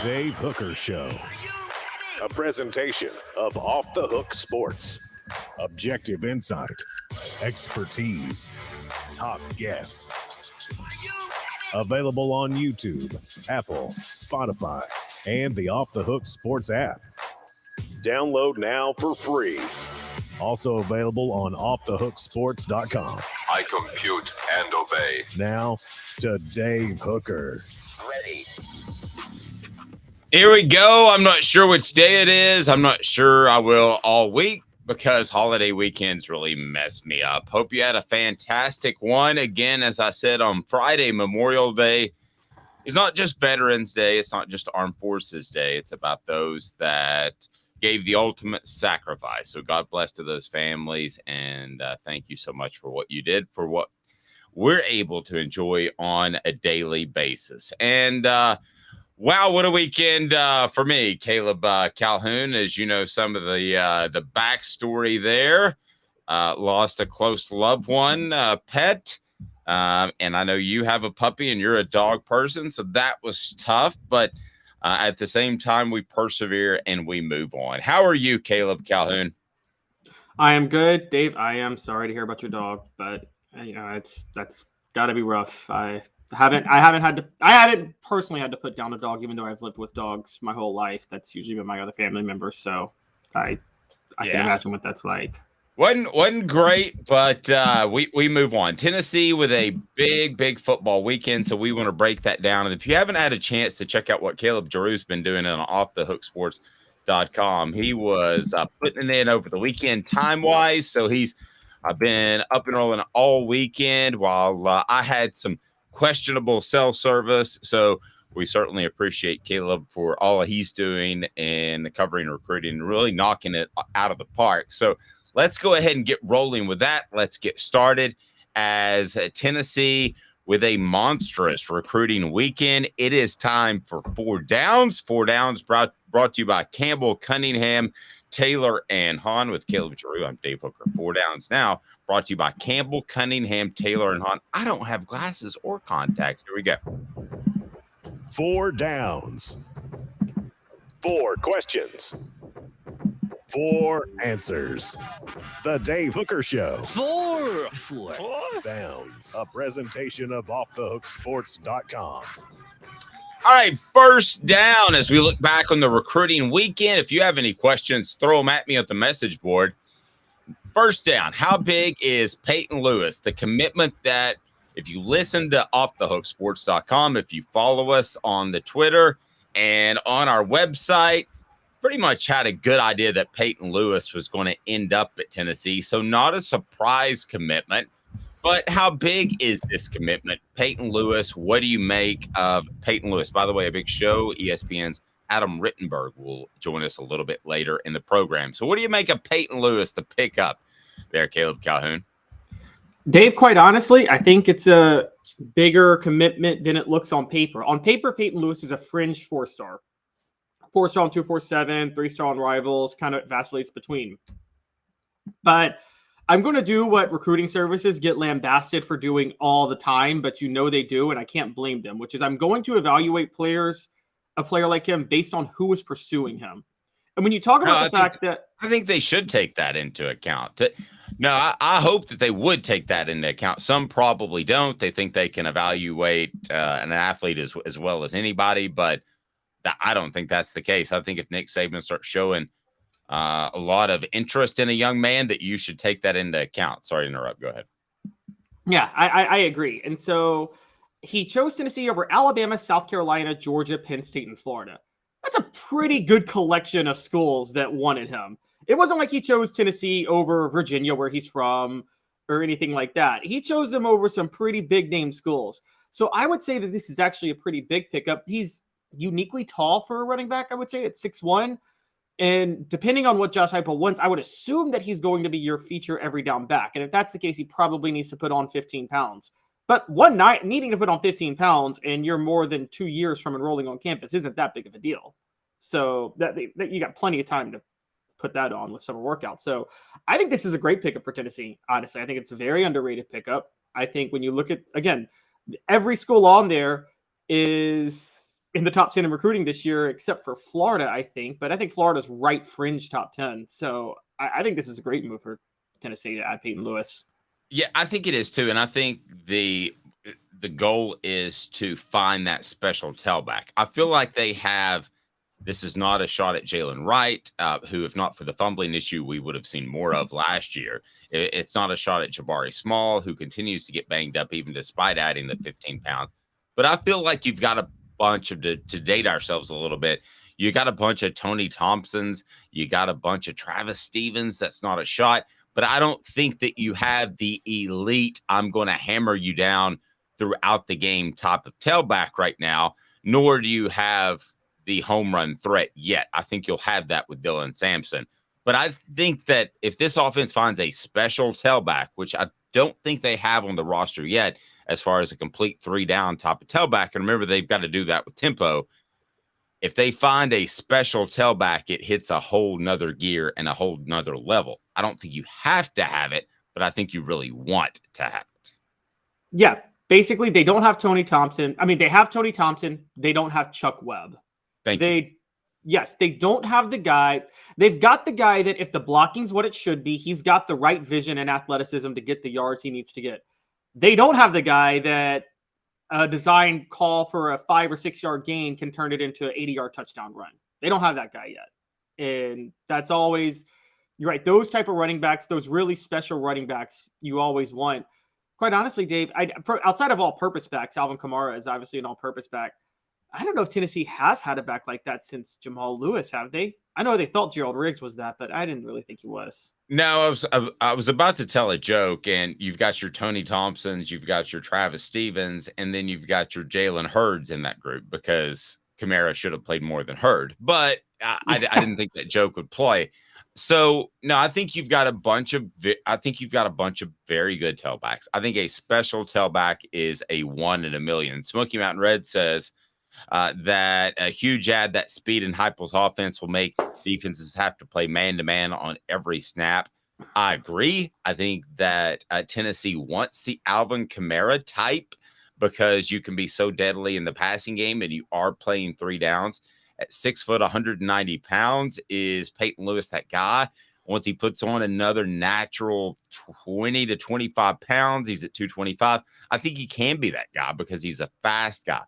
Dave Hooker Show. A presentation of Off the Hook Sports. Objective insight, expertise, top guests. Available on YouTube, Apple, Spotify, and the Off the Hook Sports app. Download now for free. Also available on offthehooksports.com. I compute and obey. Now to Dave Hooker. Ready. Here we go. I'm not sure which day it is. I'm not sure I will all week because holiday weekends really mess me up. Hope you had a fantastic one. Again, as I said on Friday, Memorial Day is not just Veterans Day. It's not just Armed Forces Day. It's about those that gave the ultimate sacrifice. So God bless to those families. And thank you so much for what you did, for what we're able to enjoy on a daily basis. And wow, what a weekend for me. Caleb Calhoun, as you know, some of the backstory there. Lost a close loved one, pet. And I know you have a puppy and you're a dog person, so that was tough. But at the same time, we persevere and we move on. How are you, Caleb Calhoun? I am good, Dave. I am sorry to hear about your dog, but that's got to be rough. I haven't personally had to put down a dog, even though I've lived with dogs my whole life. That's usually been my other family members. So I can imagine what that's like. Wasn't great, but we move on. Tennessee with a big football weekend, so we want to break that down. And if you haven't had a chance to check out what Caleb Giroux's been doing on offthehooksports.com, he was putting it in over the weekend time-wise, so he's been up and rolling all weekend while I had some questionable cell service. So we certainly appreciate Caleb for all he's doing in covering recruiting and really knocking it out of the park. So let's go ahead and get rolling with that. Let's get started as Tennessee with a monstrous recruiting weekend. It is time for Four Downs. Four Downs brought to you by Campbell, Cunningham, Taylor, and Hahn with Caleb Giroux. I'm Dave Hooker. Four Downs now brought to you by Campbell, Cunningham, Taylor, and Hahn. I don't have glasses or contacts. Here we go. Four Downs. Four questions. Four answers. The Dave Hooker Show. Four Downs. A presentation of offthehooksports.com. All right, first down as we look back on the recruiting weekend. If you have any questions, throw them at me at the message board. First down, how big is Peyton Lewis? The commitment that if you listen to offthehooksports.com, if you follow us on the Twitter and on our website, pretty much had a good idea that Peyton Lewis was going to end up at Tennessee. So not a surprise commitment, but how big is this commitment? Peyton Lewis, what do you make of Peyton Lewis? By the way, a big show, ESPN's Adam Rittenberg will join us a little bit later in the program. So what do you make of Peyton Lewis, the pickup there, Caleb Calhoun? Dave, quite honestly, I think it's a bigger commitment than it looks on paper. On paper, Peyton Lewis is a fringe four-star. 4-star on 247, 3-star on Rivals, kind of vacillates between. But I'm going to do what recruiting services get lambasted for doing all the time, but you know they do, and I can't blame them, which is I'm going to evaluate a player like him based on who is pursuing him. And when you talk about I think they should take that into account. No, I hope that they would take that into account. Some probably don't. They think they can evaluate an athlete as well as anybody, but I don't think that's the case. I think if Nick Saban starts showing a lot of interest in a young man, that you should take that into account. Sorry to interrupt. Go ahead. Yeah, I agree. And so he chose Tennessee over Alabama, South Carolina, Georgia, Penn State, and Florida. That's a pretty good collection of schools that wanted him. It wasn't like he chose Tennessee over Virginia, where he's from, or anything like that. He chose them over some pretty big name schools. So I would say that this is actually a pretty big pickup. He's uniquely tall for a running back, I would say, at 6'1". And depending on what Josh Heupel wants, I would assume that he's going to be your feature every down back. And if that's the case, he probably needs to put on 15 pounds. But one night needing to put on 15 pounds and you're more than 2 years from enrolling on campus isn't that big of a deal. So that you got plenty of time to put that on with summer workouts. So I think this is a great pickup for Tennessee. Honestly, I think it's a very underrated pickup. I think when you look at, again, every school on there is in the top 10 in recruiting this year, except for Florida, I think. But I think Florida's right fringe top 10. So I think this is a great move for Tennessee to add Peyton Lewis. Yeah, I think it is too. And I think the goal is to find that special tailback. I feel like they have. This is not a shot at Jalen Wright, who, if not for the fumbling issue, we would have seen more of last year. It's not a shot at Jabari Small, who continues to get banged up even despite adding the 15 pounds. But I feel like you've got a bunch of, to date ourselves a little bit, you got a bunch of Tony Thompsons, you got a bunch of Travis Stevens. That's not a shot. But I don't think that you have the elite, I'm going to hammer you down throughout the game type of tailback right now, nor do you have the home run threat yet. I think you'll have that with Dylan Sampson. But I think that if this offense finds a special tailback, which I don't think they have on the roster yet, as far as a complete 3-down type of tailback, and remember, they've got to do that with tempo. If they find a special tailback, it hits a whole nother gear and a whole nother level. I don't think you have to have it, but I think you really want to have it. Yeah, basically, they don't have Tony Thompson. I mean, they have Tony Thompson. They don't have Chuck Webb. Thank you. Yes, they don't have the guy. They've got the guy that if the blocking's what it should be, he's got the right vision and athleticism to get the yards he needs to get. They don't have the guy that a designed call for a 5 or 6 yard gain can turn it into an 80-yard touchdown run. They don't have that guy yet. And that's always, you're right, those type of running backs, those really special running backs you always want. Quite honestly, Dave, outside of all-purpose backs, Alvin Kamara is obviously an all-purpose back. I don't know if Tennessee has had a back like that since Jamal Lewis, have they? I know they thought Gerald Riggs was that, but I didn't really think he was. No, I was about to tell a joke, and you've got your Tony Thompsons, you've got your Travis Stevens, and then you've got your Jalen Hurds in that group because Kamara should have played more than Hurd. But I didn't think that joke would play. So no, I think you've got a bunch of very good tailbacks. I think a special tailback is a 1 in a million. Smoky Mountain Red says that a huge add that speed in Heupel's offense will make defenses have to play man-to-man on every snap. I agree. I think that Tennessee wants the Alvin Kamara type because you can be so deadly in the passing game and you are playing 3 downs. At 6 foot, 190 pounds, is Peyton Lewis that guy? Once he puts on another natural 20 to 25 pounds, he's at 225. I think he can be that guy because he's a fast guy.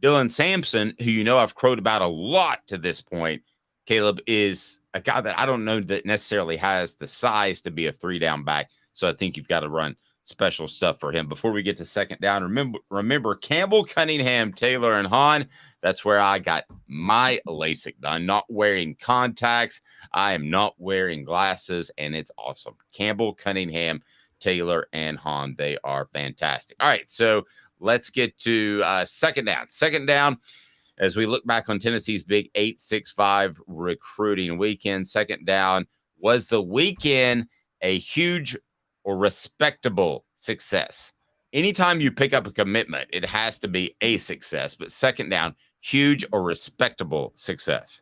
Dylan Sampson, who I've crowed about a lot to this point, Caleb, is a guy that I don't know that necessarily has the size to be a 3-down back. So I think you've got to run special stuff for him. Before we get to second down, remember Campbell, Cunningham, Taylor, and Hahn. That's where I got my LASIK done. Not wearing contacts. I am not wearing glasses, and it's awesome. Campbell, Cunningham, Taylor, and Hahn. They are fantastic. All right, so let's get to second down. Second down, as we look back on Tennessee's big 8-6-5 recruiting weekend, second down, was the weekend a huge or respectable success? Anytime you pick up a commitment, it has to be a success. But second down, huge or respectable success?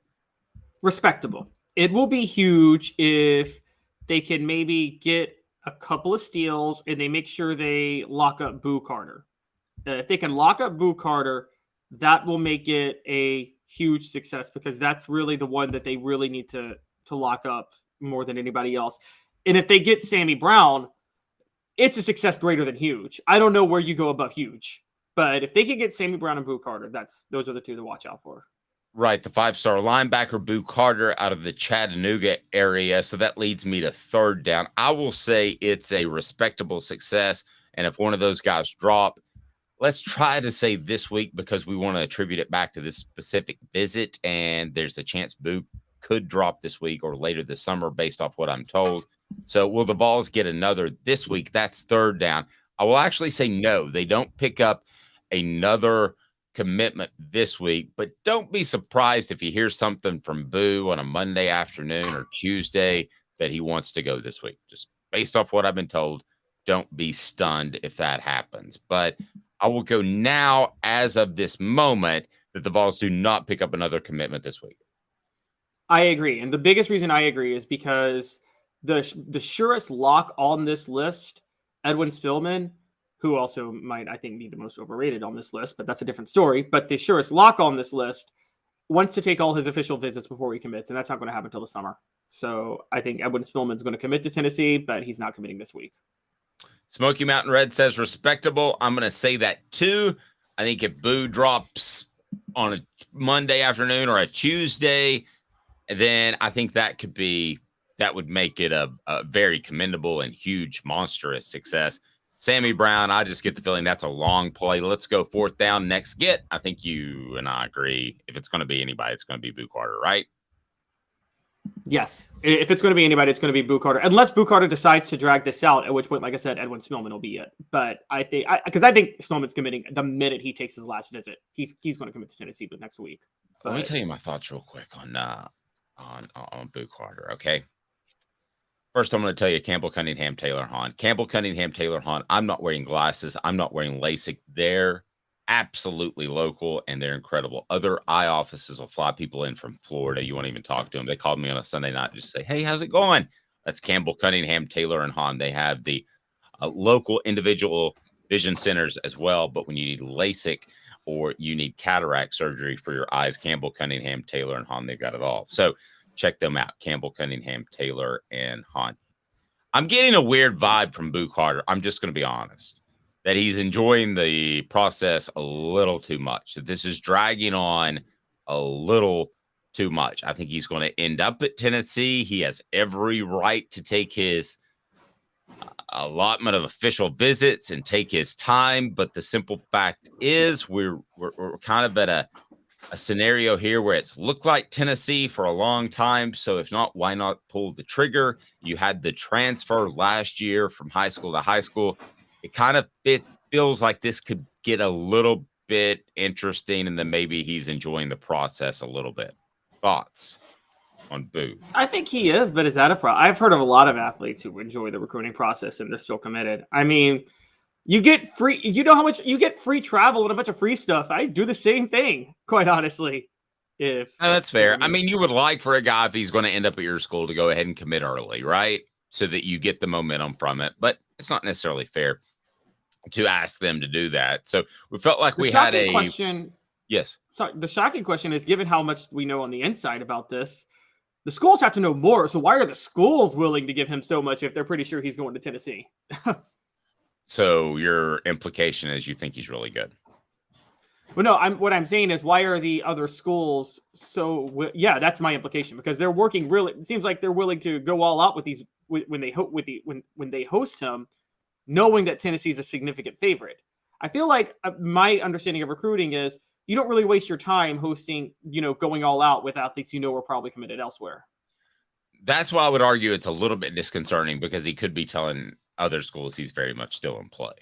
Respectable. It will be huge if they can maybe get a couple of steals and they make sure they lock up Boo Carter. If they can lock up Boo Carter, that will make it a huge success because that's really the one that they really need to lock up more than anybody else. And if they get Sammy Brown, it's a success greater than huge. I don't know where you go above huge, but if they can get Sammy Brown and Boo Carter, those are the two to watch out for. Right, the 5-star linebacker Boo Carter out of the Chattanooga area. So that leads me to third down. I will say it's a respectable success. And if one of those guys drop, let's try to say this week because we want to attribute it back to this specific visit. And there's a chance Boo could drop this week or later this summer based off what I'm told. So will the Vols get another this week? That's third down. I will actually say no. They don't pick up another commitment this week, but don't be surprised if you hear something from Boo on a Monday afternoon or Tuesday that he wants to go this week. Just based off what I've been told, don't be stunned if that happens. But I will go now as of this moment that the Vols do not pick up another commitment this week. I agree. And the biggest reason I agree is because the surest lock on this list, Edwin Spillman, who also might, I think, be the most overrated on this list, but that's a different story. But the surest lock on this list wants to take all his official visits before he commits, and that's not going to happen until the summer. So I think Edwin Spillman's going to commit to Tennessee, but he's not committing this week. Smoky Mountain Red says respectable. I'm going to say that too. I think if Boo drops on a Monday afternoon or a Tuesday, then I think that would make it a very commendable and huge, monstrous success. Sammy Brown, I just get the feeling that's a long play. Let's go 4th down, next get. I think you and I agree. If it's going to be anybody, it's going to be Boo Carter, right? Yes. If it's going to be anybody, it's going to be Boo Carter. Unless Boo Carter decides to drag this out, at which point, like I said, Edwin Spillman will be it. But I think Spillman's committing the minute he takes his last visit. He's going to commit to Tennessee next week. But let me tell you my thoughts real quick on Boo Carter, okay? First, I'm going to tell you Campbell, Cunningham, Taylor, Hahn. Campbell, Cunningham, Taylor, Hahn. I'm not wearing glasses. I'm not wearing LASIK. They're absolutely local, and they're incredible. Other eye offices will fly people in from Florida. You won't even talk to them. They called me on a Sunday night and just say, hey, how's it going? That's Campbell, Cunningham, Taylor, and Hahn. They have the local individual vision centers as well, but when you need LASIK or you need cataract surgery for your eyes, Campbell, Cunningham, Taylor, and Hahn, they've got it all. So check them out, Campbell, Cunningham, Taylor, and Hahn. I'm getting a weird vibe from Boo Carter. I'm just going to be honest, that he's enjoying the process a little too much, that this is dragging on a little too much. I think he's going to end up at Tennessee. He has every right to take his allotment of official visits and take his time. But the simple fact is we're kind of at a scenario here where it's looked like Tennessee for a long time. So if not, why not pull the trigger? You had the transfer last year from high school to high school. It feels like this could get a little bit interesting, and then maybe he's enjoying the process a little bit. Thoughts on Boo? I think he is, but is that a problem? I've heard of a lot of athletes who enjoy the recruiting process and they're still committed. I mean, you get free, you know how much you get free travel and a bunch of free stuff. I do the same thing, quite honestly. That's fair. I mean, you would like for a guy, if he's going to end up at your school, to go ahead and commit early, right? So that you get the momentum from it, but it's not necessarily fair to ask them to do that. So we felt like we had a question. Yes. So the shocking question is, given how much we know on the inside about this, the schools have to know more. So why are the schools willing to give him so much if they're pretty sure he's going to Tennessee? So your implication is you think he's really good? Well, no, what I'm saying is, why are the other schools so? Yeah, that's my implication, because they're working really. It seems like they're willing to go all out with these when they host him, knowing that Tennessee's a significant favorite. I feel like my understanding of recruiting is you don't really waste your time hosting, going all out with athletes are probably committed elsewhere. That's why I would argue it's a little bit disconcerting, because he could be telling other schools he's very much still in play.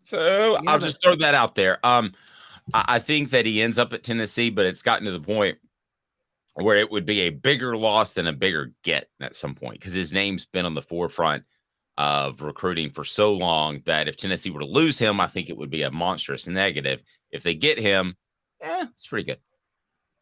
So I'll just throw that out there. I think that he ends up at Tennessee, but it's gotten to the point where it would be a bigger loss than a bigger get at some point, because his name's been on the forefront of recruiting for so long that if Tennessee were to lose him, I think it would be a monstrous negative. If they get him, it's pretty good.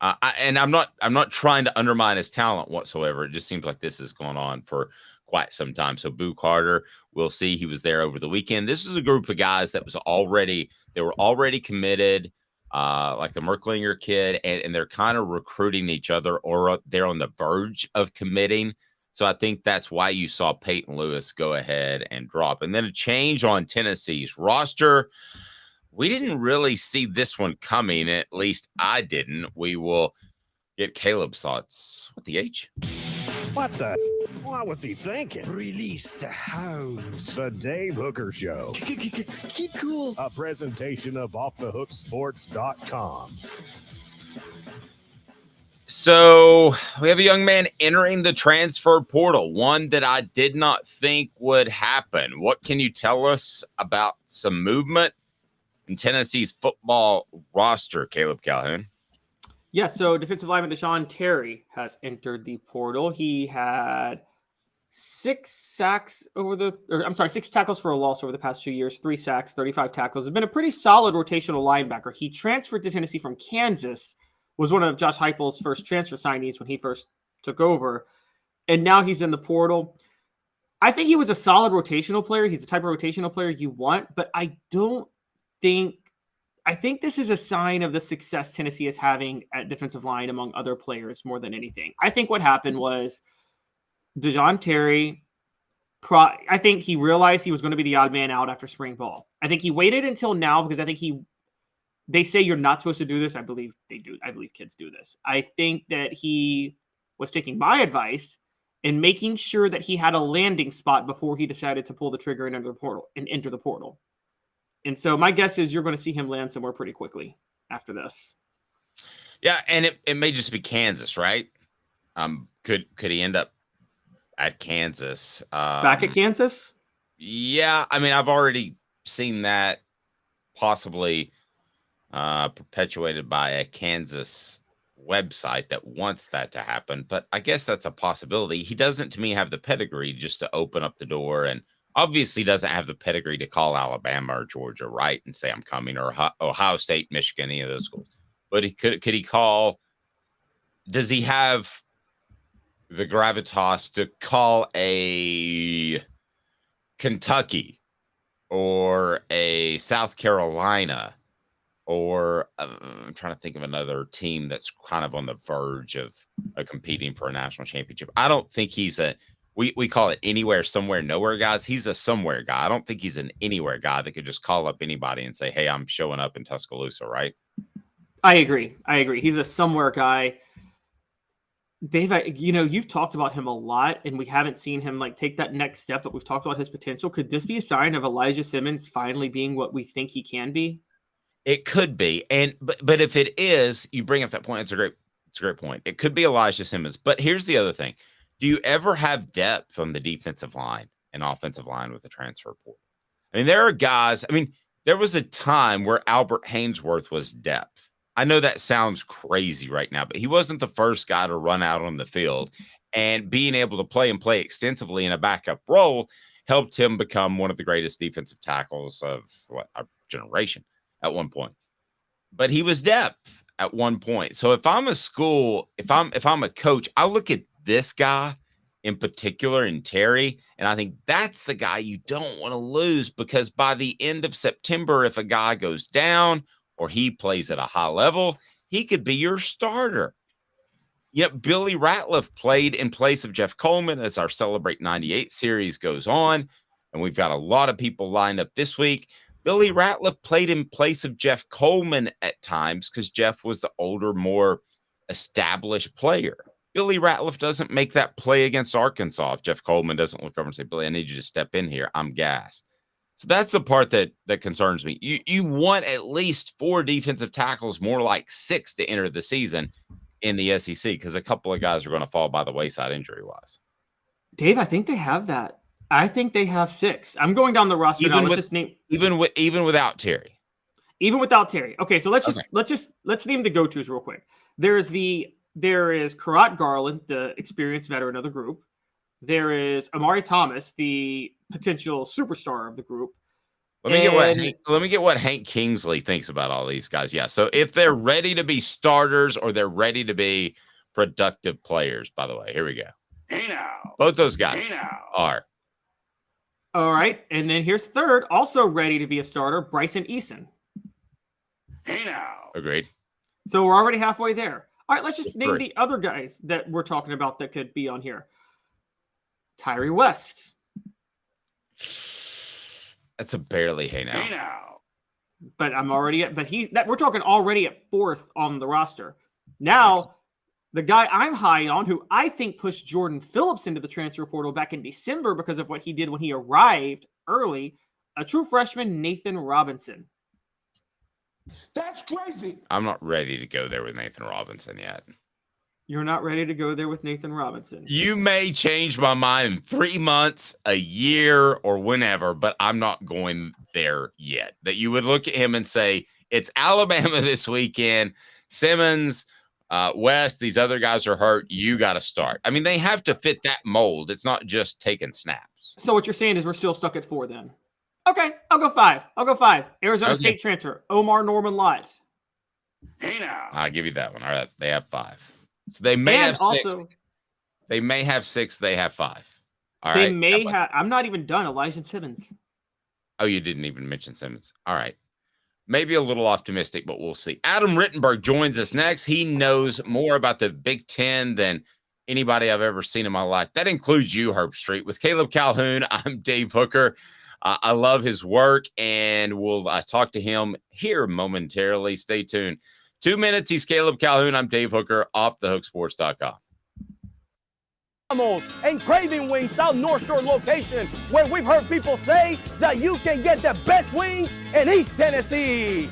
And I'm not trying to undermine his talent whatsoever. It just seems like this has gone on for quite some time. So Boo Carter, we'll see. He was there over the weekend. This is a group of guys that were already committed, like the Merklinger kid, and they're kind of recruiting each other, or they're on the verge of committing. So I think that's why you saw Peyton Lewis go ahead and drop. And then a change on Tennessee's roster. We didn't really see this one coming. At least I didn't. We will get Caleb's thoughts. What the H? What the? What was he thinking? Release the hounds. The Dave Hooker Show. Keep cool. A presentation of offthehooksports.com. So we have a young man entering the transfer portal, one that I did not think would happen. What can you tell us about some movement in Tennessee's football roster, Caleb Calhoun? Yeah, so defensive lineman Deshaun Terry has entered the portal. He had 6 tackles for a loss over the past 2 years, 3 sacks, 35 tackles. Has been a pretty solid rotational linebacker. He transferred to Tennessee from Kansas, was one of Josh Heupel's first transfer signees when he first took over, and now he's in the portal. I think he was a solid rotational player. He's the type of rotational player you want, but I think this is a sign of the success Tennessee is having at defensive line among other players more than anything. I think what happened was DeJoun Terry, I think he realized he was going to be the odd man out after spring ball. I think he waited until now because I think they say you're not supposed to do this. I believe they do. I believe kids do this. I think that he was taking my advice and making sure that he had a landing spot before he decided to pull the trigger and enter the portal. And so my guess is you're going to see him land somewhere pretty quickly after this. Yeah, and it may just be Kansas, right? Could he end up at Kansas? Back at Kansas? Yeah, I mean, I've already seen that possibly perpetuated by a Kansas website that wants that to happen, but I guess that's a possibility. He doesn't, to me, have the pedigree just to open up the door, and obviously doesn't have the pedigree to call Alabama or Georgia, right, and say I'm coming, or Ohio State, Michigan, any of those schools. But could he call? Does he have the gravitas to call a Kentucky or a South Carolina? Or I'm trying to think of another team that's kind of on the verge of competing for a national championship. I don't think he's we call it anywhere, somewhere, nowhere guys. He's a somewhere guy. I don't think he's an anywhere guy that could just call up anybody and say, hey, I'm showing up in Tuscaloosa, right? I agree. He's a somewhere guy. Dave, you've talked about him a lot, and we haven't seen him take that next step, but we've talked about his potential. Could this be a sign of Elijah Simmons finally being what we think he can be? It could be, but if it is, you bring up that point. It's a great point. It could be Elijah Simmons, but here's the other thing: do you ever have depth on the defensive line and offensive line with the transfer portal? I mean, there are guys. I mean, there was a time where Albert Haynesworth was depth. I know that sounds crazy right now, but he wasn't the first guy to run out on the field, and being able to play extensively in a backup role helped him become one of the greatest defensive tackles of our generation at one point. But he was depth at one point. So if I'm a school, if I'm a coach, I look at this guy in particular in Terry, and I think that's the guy you don't want to lose, because by the end of September, if a guy goes down or he plays at a high level, he could be your starter. Yet Billy Ratliff played in place of Jeff Coleman as our Celebrate 98 series goes on, and we've got a lot of people lined up this week. Billy Ratliff played in place of Jeff Coleman at times because Jeff was the older, more established player. Billy Ratliff doesn't make that play against Arkansas if Jeff Coleman doesn't look over and say, Billy, I need you to step in here. I'm gassed. So that's the part that concerns me. You want at least 4 defensive tackles, more like 6 to enter the season in the SEC, because a couple of guys are going to fall by the wayside injury-wise. Dave, I think they have that. I think they have 6. I'm going down the roster now. Let's just name even without Terry. Even without Terry. Okay, so let's name the go-tos real quick. There is Karat Garland, the experienced veteran of the group. There is Amari Thomas, the potential superstar of the group. Let me get what Hank Kingsley thinks about all these guys. Yeah, so if they're ready to be starters or they're ready to be productive players, by the way, here we go. Hey now. Both those guys are. All right, and then here's third, also ready to be a starter, Bryson Eason. Hey now. Agreed. So we're already halfway there. All right, let's just name the other guys that we're talking about that could be on here. Tyree West. That's a barely hey now. Hey now. But we're talking already at 4th on the roster. Now, the guy I'm high on, who I think pushed Jordan Phillips into the transfer portal back in December because of what he did when he arrived early, a true freshman, Nathan Robinson. That's crazy. I'm not ready to go there with Nathan Robinson yet. You're not ready to go there with Nathan Robinson. You may change my mind in 3 months, a year, or whenever, but I'm not going there yet. That you would look at him and say, it's Alabama this weekend. Simmons, West, these other guys are hurt. You got to start. I mean, they have to fit that mold. It's not just taking snaps. So what you're saying is we're still stuck at 4 then. Okay, I'll go 5. Arizona State transfer, Omar Norman Lott. Hey now. I'll give you that one. All right, they have 5. So they may have 6. Also, They may have 6. They have 5. All They right. may have. I'm not even done. Elijah Simmons. Oh, you didn't even mention Simmons. All right. Maybe a little optimistic, but we'll see. Adam Rittenberg joins us next. He knows more about the Big Ten than anybody I've ever seen in my life. That includes you, Herb Street. With Caleb Calhoun, I'm Dave Hooker. I love his work, and we'll talk to him here momentarily. Stay tuned. 2 minutes. He's Caleb Calhoun. I'm Dave Hooker, offthehooksports.com. And Craving Wings South North Shore location, where we've heard people say that you can get the best wings in East Tennessee.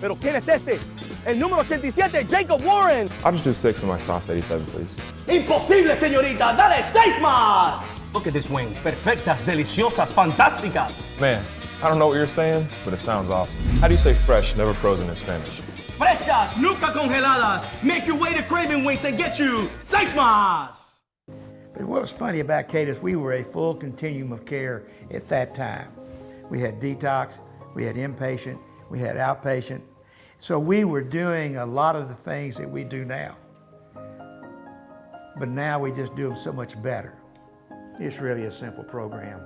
Pero ¿quién es este? El número 87, Jacob Warren. I'll just do 6 of my sauce 87, please. Imposible, señorita. Dale 6 más. Look at these wings. Perfectas, deliciosas, fantásticas. Man, I don't know what you're saying, but it sounds awesome. How do you say fresh, never frozen in Spanish? Frescas, nunca congeladas. Make your way to Craving Wings and get you 6 más. But what was funny about Cadis, we were a full continuum of care at that time. We had detox, we had inpatient, we had outpatient. So we were doing a lot of the things that we do now. But now we just do them so much better. It's really a simple program,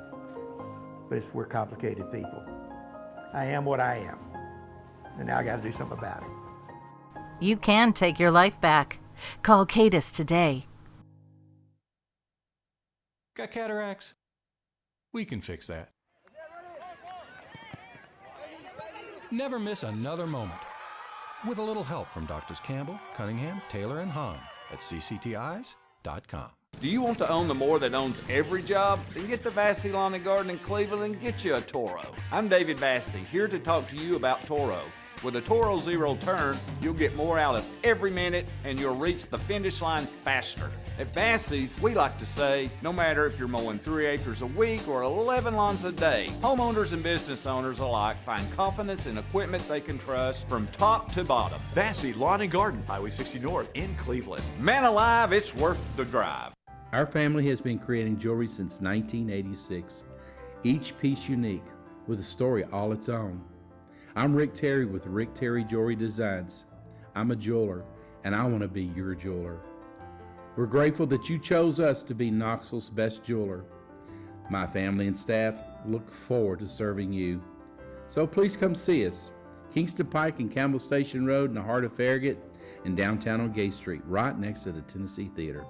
but we're complicated people. I am what I am, and now I got to do something about it. You can take your life back. Call Cadis today. Got cataracts? We can fix that. Never miss another moment. With a little help from Doctors Campbell, Cunningham, Taylor, and Hahn at cctis.com. Do you want to own the more that owns every job? Then get to Vassey Lawn and Garden in Cleveland and get you a Toro. I'm David Vassey, here to talk to you about Toro. With a Toro Zero Turn, you'll get more out of every minute and you'll reach the finish line faster. At Vassey's, we like to say, no matter if you're mowing 3 acres a week or 11 lawns a day, homeowners and business owners alike find confidence in equipment they can trust from top to bottom. Vassey Lawn and Garden, Highway 60 North in Cleveland. Man alive, it's worth the drive. Our family has been creating jewelry since 1986, each piece unique with a story all its own. I'm Rick Terry with Rick Terry Jewelry Designs. I'm a jeweler, and I want to be your jeweler. We're grateful that you chose us to be Knoxville's best jeweler. My family and staff look forward to serving you. So please come see us. Kingston Pike and Campbell Station Road in the heart of Farragut and downtown on Gay Street, right next to the Tennessee Theater.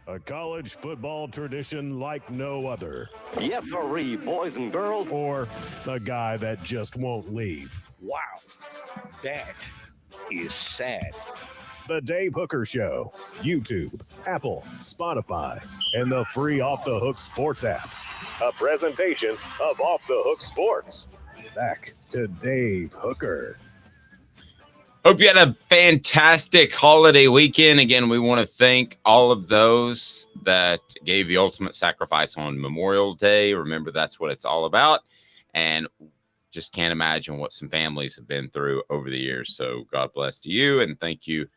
A college football tradition like no other. Yes, sirree, boys and girls. Or a guy that just won't leave. Wow, that is sad. The Dave Hooker Show, YouTube, Apple, Spotify, and the free Off the Hook Sports app. A presentation of Off the Hook Sports. Back to Dave Hooker. Hope you had a fantastic holiday weekend. Again, we want to thank all of those that gave the ultimate sacrifice on Memorial Day. Remember, that's what it's all about. And just can't imagine what some families have been through over the years. So God bless to you, and thank you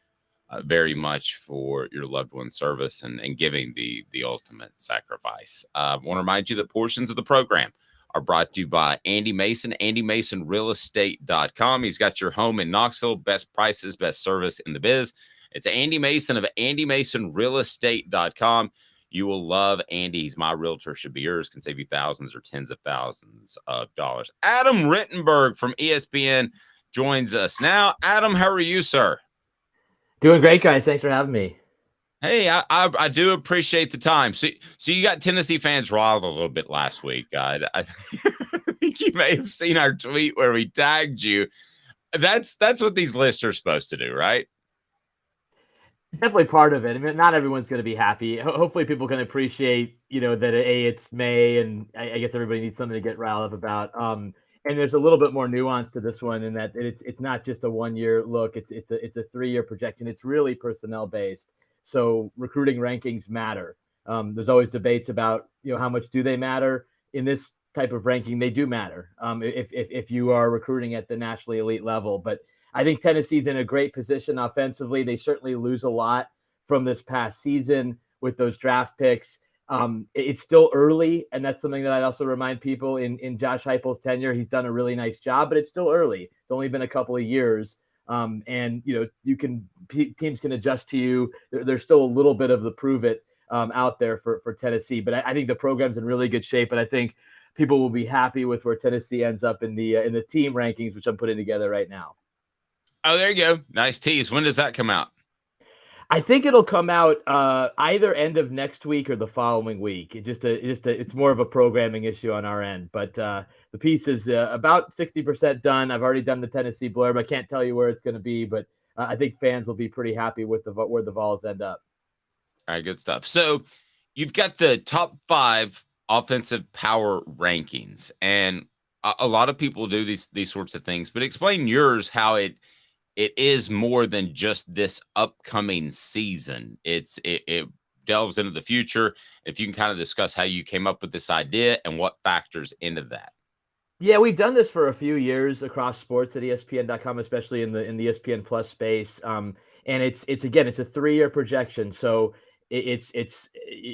very much for your loved one's service and giving the ultimate sacrifice. I want to remind you that portions of the program are brought to you by Andy Mason, AndyMasonRealEstate.com. He's got your home in Knoxville, best prices, best service in the biz. It's Andy Mason of AndyMasonRealEstate.com. You will love Andy. He's my realtor, should be yours, can save you thousands or tens of thousands of dollars. Adam Rittenberg from ESPN joins us now. Adam, how are you, sir? Doing great, guys. Thanks for having me. Hey, I do appreciate the time. So you got Tennessee fans riled a little bit last week. I think you may have seen our tweet where we tagged you. That's what these lists are supposed to do, right? Definitely part of it. I mean, not everyone's going to be happy. Hopefully people can appreciate, that it's May, and I guess everybody needs something to get riled up about. And there's a little bit more nuance to this one in that it's not just a 1-year look. It's a 3-year projection. It's really personnel based. So recruiting rankings matter. There's always debates about, how much do they matter? In this type of ranking, they do matter if you are recruiting at the nationally elite level. But I think Tennessee's in a great position offensively. They certainly lose a lot from this past season with those draft picks. It's still early, and that's something that I'd also remind people in Josh Heupel's tenure. He's done a really nice job, but it's still early. It's only been a couple of years. And teams can adjust to you. There's still a little bit of the prove it out there for Tennessee, but I think the program's in really good shape, and I think people will be happy with where Tennessee ends up in the team rankings, which I'm putting together right now. Oh, there you go. Nice tease. When does that come out? I think it'll come out either end of next week or the following week. It's more of a programming issue on our end, but the piece is about 60% done. I've already done the Tennessee blurb. I can't tell you where it's going to be, but I think fans will be pretty happy with where the Vols end up. All right, good stuff. So you've got the top 5 offensive power rankings, and a lot of people do these sorts of things, but explain yours, how it is more than just this upcoming season. It delves into the future. If you can kind of discuss how you came up with this idea and what factors into that. Yeah, we've done this for a few years across sports at ESPN.com, especially in the ESPN Plus space. And it's a 3-year projection. So it's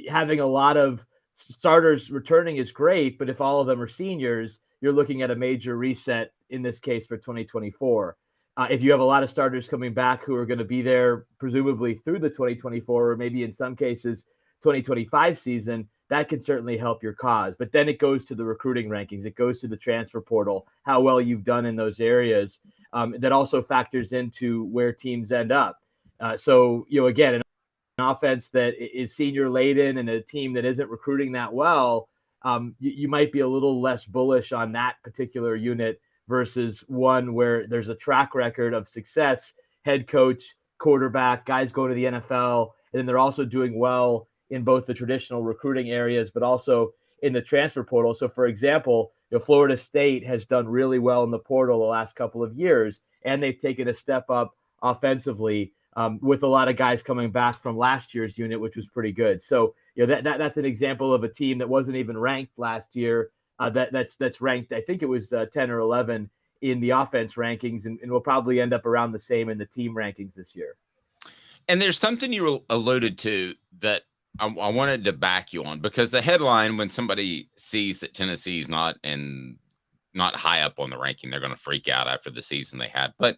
having a lot of starters returning is great, but if all of them are seniors, you're looking at a major reset in this case for 2024. If you have a lot of starters coming back who are going to be there presumably through the 2024 or maybe in some cases 2025 season, that can certainly help your cause. But then it goes to the recruiting rankings. It goes to the transfer portal, how well you've done in those areas. That also factors into where teams end up. So, again, an offense that is senior laden and a team that isn't recruiting that well, you might be a little less bullish on that particular unit versus one where there's a track record of success, head coach, quarterback, guys going to the NFL, and then they're also doing well in both the traditional recruiting areas, but also in the transfer portal. So, for example, Florida State has done really well in the portal the last couple of years, and they've taken a step up offensively with a lot of guys coming back from last year's unit, which was pretty good. So, that's an example of a team that wasn't even ranked last year. That's ranked, I think it was 10 or 11 in the offense rankings, and will probably end up around the same in the team rankings this year. And there's something you alluded to that I wanted to back you on, because the headline, when somebody sees that Tennessee's not high up on the ranking, they're going to freak out after the season they had. But,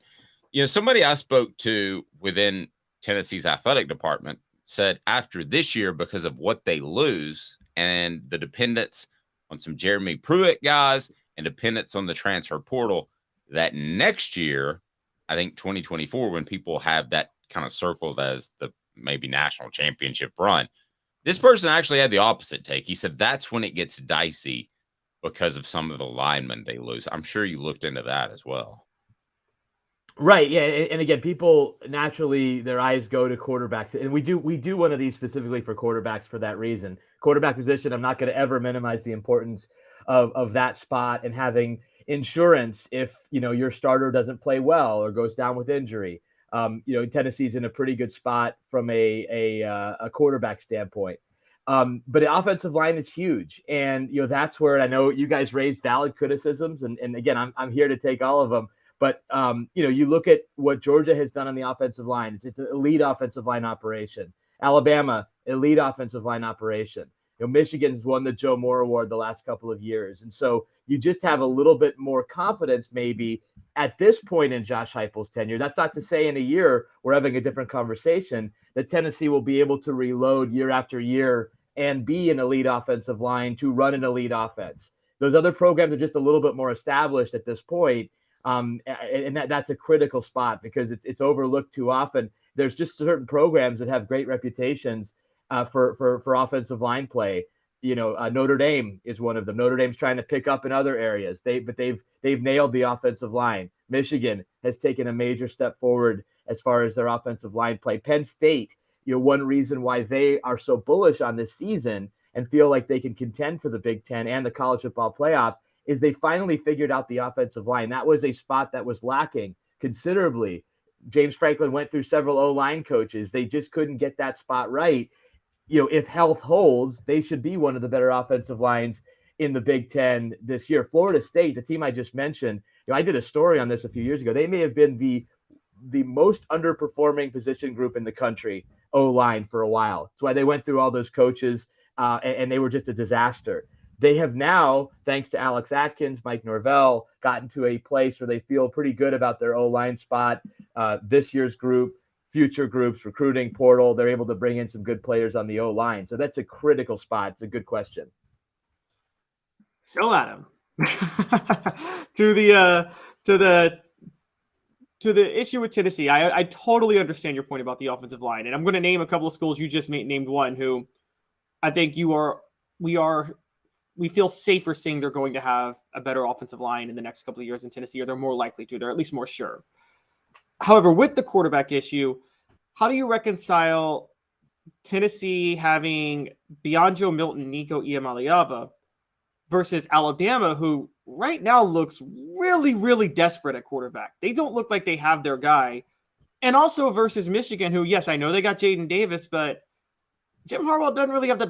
somebody I spoke to within Tennessee's athletic department said after this year, because of what they lose and the dependence on some Jeremy Pruitt guys and dependence on the transfer portal, that next year, I think 2024, when people have that kind of circled as the maybe national championship run, this person actually had the opposite take. He said that's when it gets dicey because of some of the linemen they lose. I'm sure you looked into that as well. Right. Yeah. And again, people naturally, their eyes go to quarterbacks, and we do one of these specifically for quarterbacks for that reason. Quarterback position, I'm not going to ever minimize the importance of that spot and having insurance if, your starter doesn't play well or goes down with injury. Tennessee's in a pretty good spot from a quarterback standpoint. But the offensive line is huge. And, that's where I know you guys raised valid criticisms. And again, I'm here to take all of them. But, you look at what Georgia has done on the offensive line. It's an elite offensive line operation. Alabama, elite offensive line operation. Michigan's won the Joe Moore Award the last couple of years. And so you just have a little bit more confidence maybe at this point in Josh Heupel's tenure. That's not to say in a year we're having a different conversation, that Tennessee will be able to reload year after year and be an elite offensive line to run an elite offense. Those other programs are just a little bit more established at this point. And that's a critical spot because it's overlooked too often. There's just certain programs that have great reputations for offensive line play. Notre Dame is one of them. Notre Dame's trying to pick up in other areas. They've nailed the offensive line. Michigan has taken a major step forward as far as their offensive line play. Penn State, one reason why they are so bullish on this season and feel like they can contend for the Big Ten and the college football playoff is they finally figured out the offensive line. That was a spot that was lacking considerably. James Franklin went through several O-line coaches. They just couldn't get that spot right. If health holds, they should be one of the better offensive lines in the Big Ten this year. Florida State, the team I just mentioned, I did a story on this a few years ago. They may have been the most underperforming position group in the country, O-line, for a while. That's why they went through all those coaches, and they were just a disaster. They have now, thanks to Alex Atkins, Mike Norvell, gotten to a place where they feel pretty good about their O-line spot. This year's group, future groups, recruiting portal, they're able to bring in some good players on the O-line. So that's a critical spot. It's a good question. So, Adam, to the issue with Tennessee, I totally understand your point about the offensive line, and I'm going to name a couple of schools. You just named one who I think we feel safer saying they're going to have a better offensive line in the next couple of years in Tennessee, or they're more likely to. They're at least more sure. However, with the quarterback issue, how do you reconcile Tennessee having beyond Joe Milton, Nico Iamaleava, versus Alabama, who right now looks really, really desperate at quarterback? They don't look like they have their guy. And also versus Michigan, who, yes, I know they got Jaden Davis, but Jim Harbaugh doesn't really have the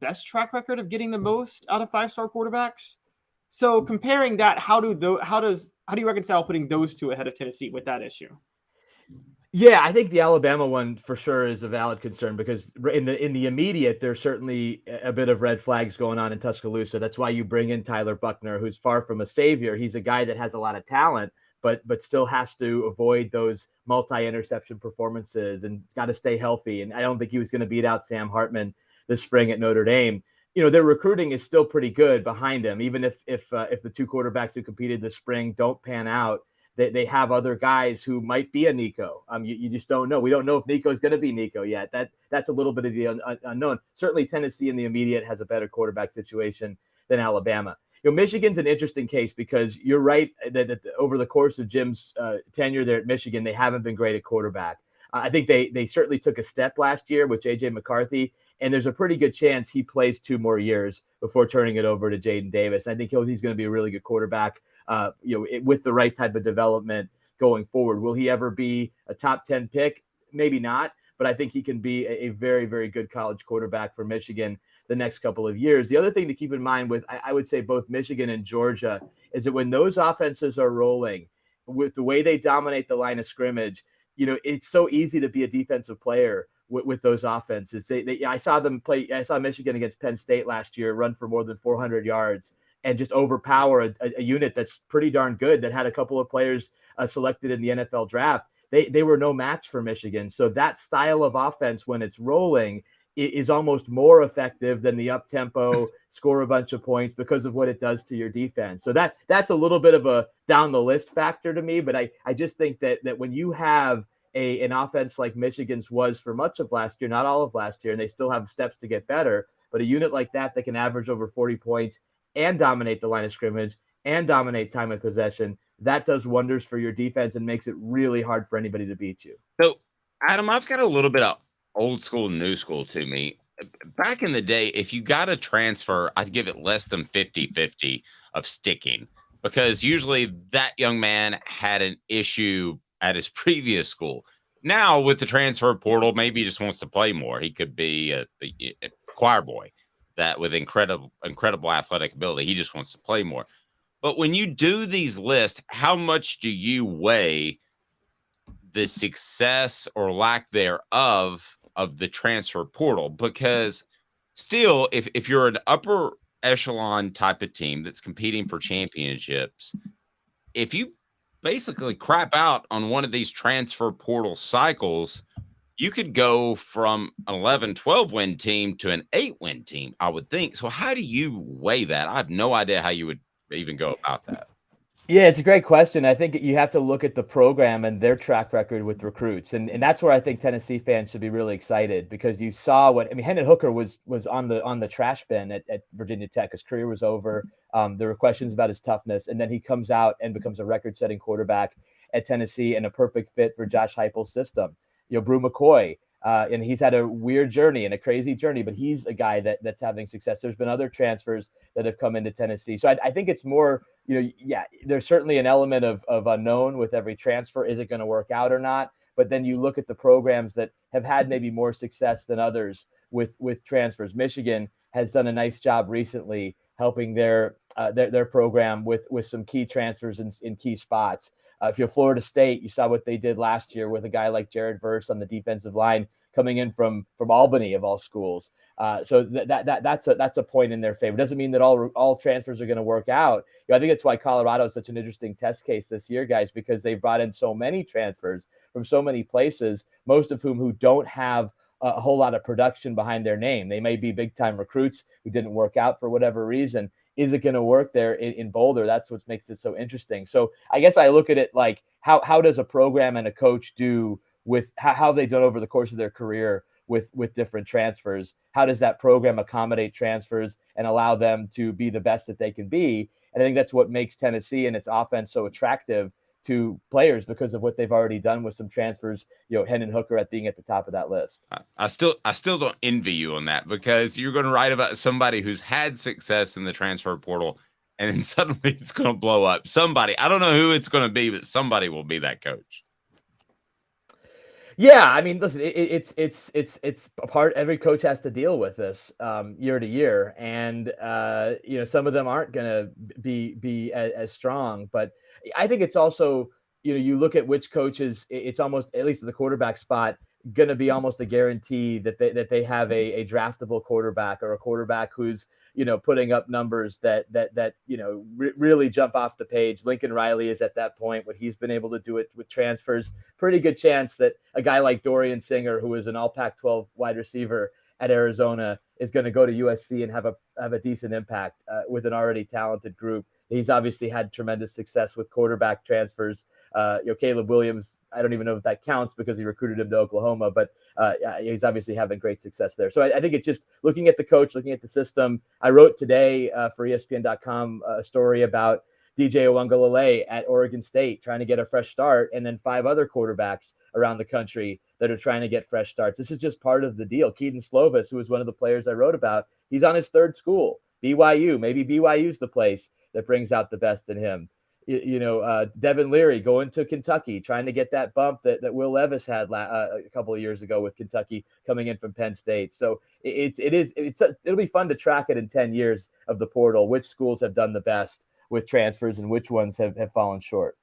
best track record of getting the most out of five-star quarterbacks. So comparing that, how do you reconcile putting those two ahead of Tennessee with that issue? Yeah, I think the Alabama one for sure is a valid concern because in the immediate, there's certainly a bit of red flags going on in Tuscaloosa. That's why you bring in Tyler Buckner, who's far from a savior. He's a guy that has a lot of talent, but still has to avoid those multi-interception performances and got to stay healthy. And I don't think he was going to beat out Sam Hartman this spring at Notre Dame. Their recruiting is still pretty good behind him, even if the two quarterbacks who competed this spring don't pan out. They have other guys who might be a Nico. You just don't know. We don't know if Nico is going to be Nico yet. That's a little bit of the unknown. Certainly Tennessee in the immediate has a better quarterback situation than Alabama. Michigan's an interesting case because you're right that over the course of Jim's tenure there at Michigan, they haven't been great at quarterback. I think they certainly took a step last year with J.J. McCarthy, and there's a pretty good chance he plays 2 more years before turning it over to Jaden Davis. I think he's going to be a really good quarterback, with the right type of development going forward. Will he ever be a top 10 pick? Maybe not, but I think he can be a very, very good college quarterback for Michigan the next couple of years. The other thing to keep in mind with, I would say, both Michigan and Georgia is that when those offenses are rolling, with the way they dominate the line of scrimmage, it's so easy to be a defensive player with those offenses. I saw them play. I saw Michigan against Penn State last year run for more than 400 yards and just overpower a unit that's pretty darn good that had a couple of players selected in the NFL draft. They were no match for Michigan. So that style of offense, when it's rolling, is almost more effective than the up-tempo score a bunch of points because of what it does to your defense. So that's a little bit of a down the list factor to me, but I just think that when you have an offense like Michigan's was for much of last year, not all of last year, and they still have steps to get better, but a unit like that can average over 40 points and dominate the line of scrimmage and dominate time of possession, that does wonders for your defense and makes it really hard for anybody to beat you. So, Adam, I've got a little bit of old school, new school to me. Back in the day, if you got a transfer, I'd give it less than 50-50 of sticking because usually that young man had an issue at his previous school. Now with the transfer portal, maybe he just wants to play more. He could be a choir boy that with incredible athletic ability. He just wants to play more. But when you do these lists, how much do you weigh the success or lack thereof of the transfer portal? Because still, if you're an upper echelon type of team that's competing for championships, if you basically crap out on one of these transfer portal cycles, you could go from an 11-12 win team to an 8-win team, I would think. So how do you weigh that? I have no idea how you would even go about that. Yeah, it's a great question. I think you have to look at the program and their track record with recruits. And that's where I think Tennessee fans should be really excited because you saw Hendon Hooker was on the trash bin at Virginia Tech. His career was over. There were questions about his toughness. And then he comes out and becomes a record-setting quarterback at Tennessee and a perfect fit for Josh Heupel's system. Brew McCoy, and he's had a weird journey and a crazy journey, but he's a guy that's having success. There's been other transfers that have come into Tennessee. So I think it's more, there's certainly an element of unknown with every transfer. Is it going to work out or not? But then you look at the programs that have had maybe more success than others with transfers. Michigan has done a nice job recently helping their program with some key transfers in key spots. If you're Florida State, you saw what they did last year with a guy like Jared Verse on the defensive line, coming in from Albany of all schools. So that's a point in their favor. Doesn't mean that all transfers are going to work out. I think that's why Colorado is such an interesting test case this year, guys, because they've brought in so many transfers from so many places, most of who don't have a whole lot of production behind their name. They may be big time recruits who didn't work out for whatever reason. Is it going to work there in Boulder? That's what makes it so interesting. So I guess I look at it like how does a program and a coach do with how they've done over the course of their career with different transfers? How does that program accommodate transfers and allow them to be the best that they can be? And I think that's what makes Tennessee and its offense so attractive to players because of what they've already done with some transfers, Hendon Hooker being at the top of that list. I still don't envy you on that, because you're going to write about somebody who's had success in the transfer portal and then suddenly it's going to blow up. Somebody, I don't know who it's going to be, but somebody will be that coach. Yeah, I mean, listen, it's a part. Every coach has to deal with this year to year, and some of them aren't going to be as strong. But I think it's also, you look at which coaches. It's almost, at least at the quarterback spot, going to be almost a guarantee that they have a draftable quarterback, or a quarterback who's putting up numbers that really jump off the page. Lincoln Riley is at that point. What he's been able to do it with transfers, pretty good chance that a guy like Dorian Singer, who is an all Pac-12 wide receiver at Arizona, is going to go to USC and have a decent impact with an already talented group. He's obviously had tremendous success with quarterback transfers. Caleb Williams, I don't even know if that counts because he recruited him to Oklahoma, but he's obviously having great success there. So I think it's just looking at the coach, looking at the system. I wrote today for ESPN.com a story about DJ Uiagalelei at Oregon State trying to get a fresh start, and then 5 other quarterbacks around the country that are trying to get fresh starts. This is just part of the deal. Keaton Slovis, who was one of the players I wrote about, he's on his 3rd school, BYU. Maybe BYU's the place that brings out the best in him. Devin Leary going to Kentucky, trying to get that bump that Will Levis had a couple of years ago with Kentucky coming in from Penn State. So it'll be fun to track it in 10 years of the portal, which schools have done the best with transfers and which ones have fallen short.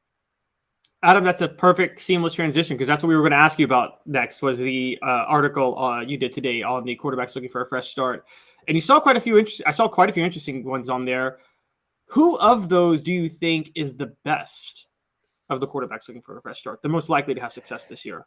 Adam, that's a perfect seamless transition, because that's what we were going to ask you about next, was the article you did today on the quarterbacks looking for a fresh start. And you saw quite a few interesting ones on there. Who of those do you think is the best of the quarterbacks looking for a fresh start, the most likely to have success this year?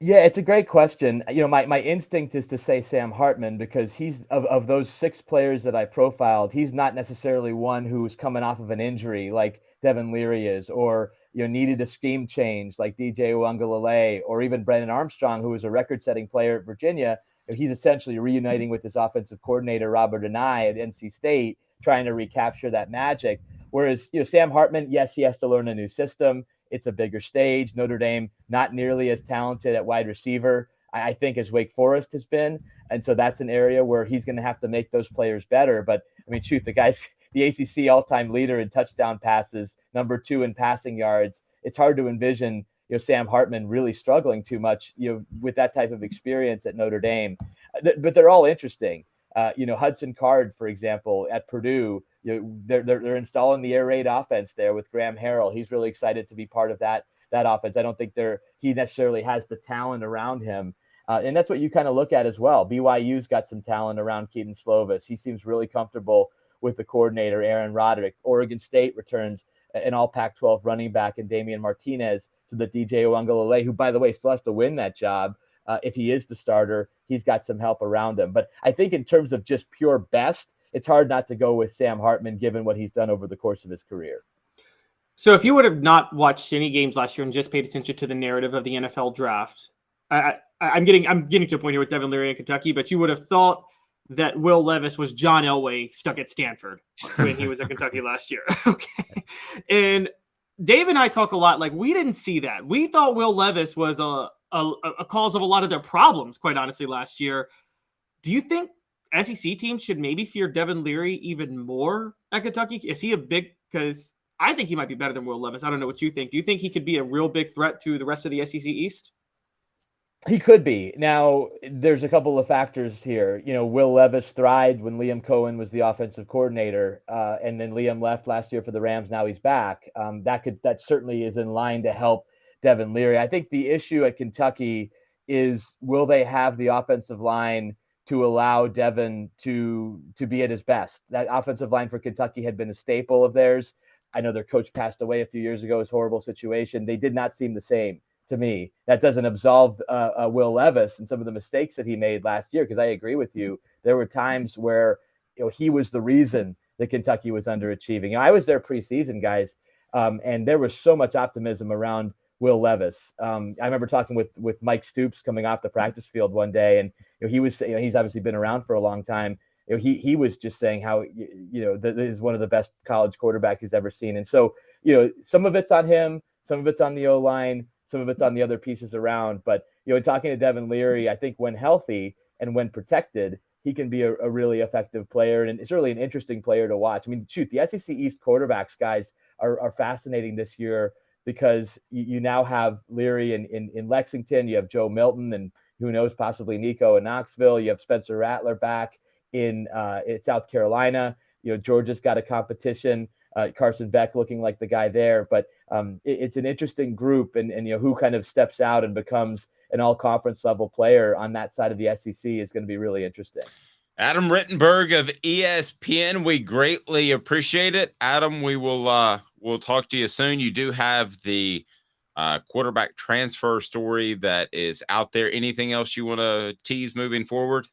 Yeah, it's a great question. My instinct is to say Sam Hartman, because he's of those 6 players that I profiled, he's not necessarily one who's coming off of an injury like Devin Leary is, or needed a scheme change like DJ Uiagalelei, or even Brennan Armstrong, who was a record-setting player at Virginia. He's essentially reuniting with his offensive coordinator Robert Anae at NC State, trying to recapture that magic. Whereas, Sam Hartman, yes, he has to learn a new system. It's a bigger stage. Notre Dame, not nearly as talented at wide receiver, I think, as Wake Forest has been. And so that's an area where he's going to have to make those players better. But I mean, shoot, the guy's the ACC all-time leader in touchdown passes, number 2 in passing yards. It's hard to envision, Sam Hartman really struggling too much, with that type of experience at Notre Dame. But they're all interesting. Hudson Card, for example, at Purdue, they're installing the air raid offense there with Graham Harrell. He's really excited to be part of that offense. I don't think he necessarily has the talent around him. And that's what you kind of look at as well. BYU's got some talent around Keaton Slovis. He seems really comfortable with the coordinator, Aaron Roderick. Oregon State returns an all Pac-12 running back in Damian Martinez, so that DJ Uiagalelei, who, by the way, still has to win that job, if he is the starter, he's got some help around him. But I think in terms of just pure best, it's hard not to go with Sam Hartman, given what he's done over the course of his career. So if you would have not watched any games last year and just paid attention to the narrative of the NFL draft, I'm getting to a point here with Devin Leary in Kentucky, but you would have thought that Will Levis was John Elway stuck at Stanford when he was at Kentucky last year. Okay. And Dave and I talk a lot, like, we didn't see that. We thought Will Levis was a cause of a lot of their problems, quite honestly, last year. Do you think SEC teams should maybe fear Devin Leary even more at Kentucky? Is he because I think he might be better than Will Levis. I don't know what you think. Do you think he could be a real big threat to the rest of the SEC East? He could be. Now, there's a couple of factors here. Will Levis thrived when Liam Cohen was the offensive coordinator, and then Liam left last year for the Rams. Now he's back. That certainly is in line to help Devin Leary. I think the issue at Kentucky is will they have the offensive line to allow Devin to be at his best? That offensive line for Kentucky had been a staple of theirs. I know their coach passed away a few years ago. It was a horrible situation. They did not seem the same to me. That doesn't absolve Will Levis and some of the mistakes that he made last year, because I agree with you. There were times where he was the reason that Kentucky was underachieving. I was there preseason, guys, and there was so much optimism around Will Levis. I remember talking with Mike Stoops coming off the practice field one day, and he was saying, he's obviously been around for a long time. He was just saying how that is one of the best college quarterbacks he's ever seen. And so some of it's on him, some of it's on the O-line, some of it's on the other pieces around. But in talking to Devin Leary, I think when healthy and when protected, he can be a really effective player, and it's really an interesting player to watch. I mean, shoot, the SEC East quarterbacks, guys, are fascinating this year, because you now have Leary in Lexington, you have Joe Milton, and who knows, possibly Nico in Knoxville. You have Spencer Rattler back in South Carolina. Georgia's got a competition. Carson Beck looking like the guy there, but it's an interesting group, and who kind of steps out and becomes an all-conference level player on that side of the SEC is going to be really interesting. Adam Rittenberg of ESPN, we greatly appreciate it. Adam, we'll talk to you soon. You do have the quarterback transfer story that is out there. Anything else you want to tease moving forward?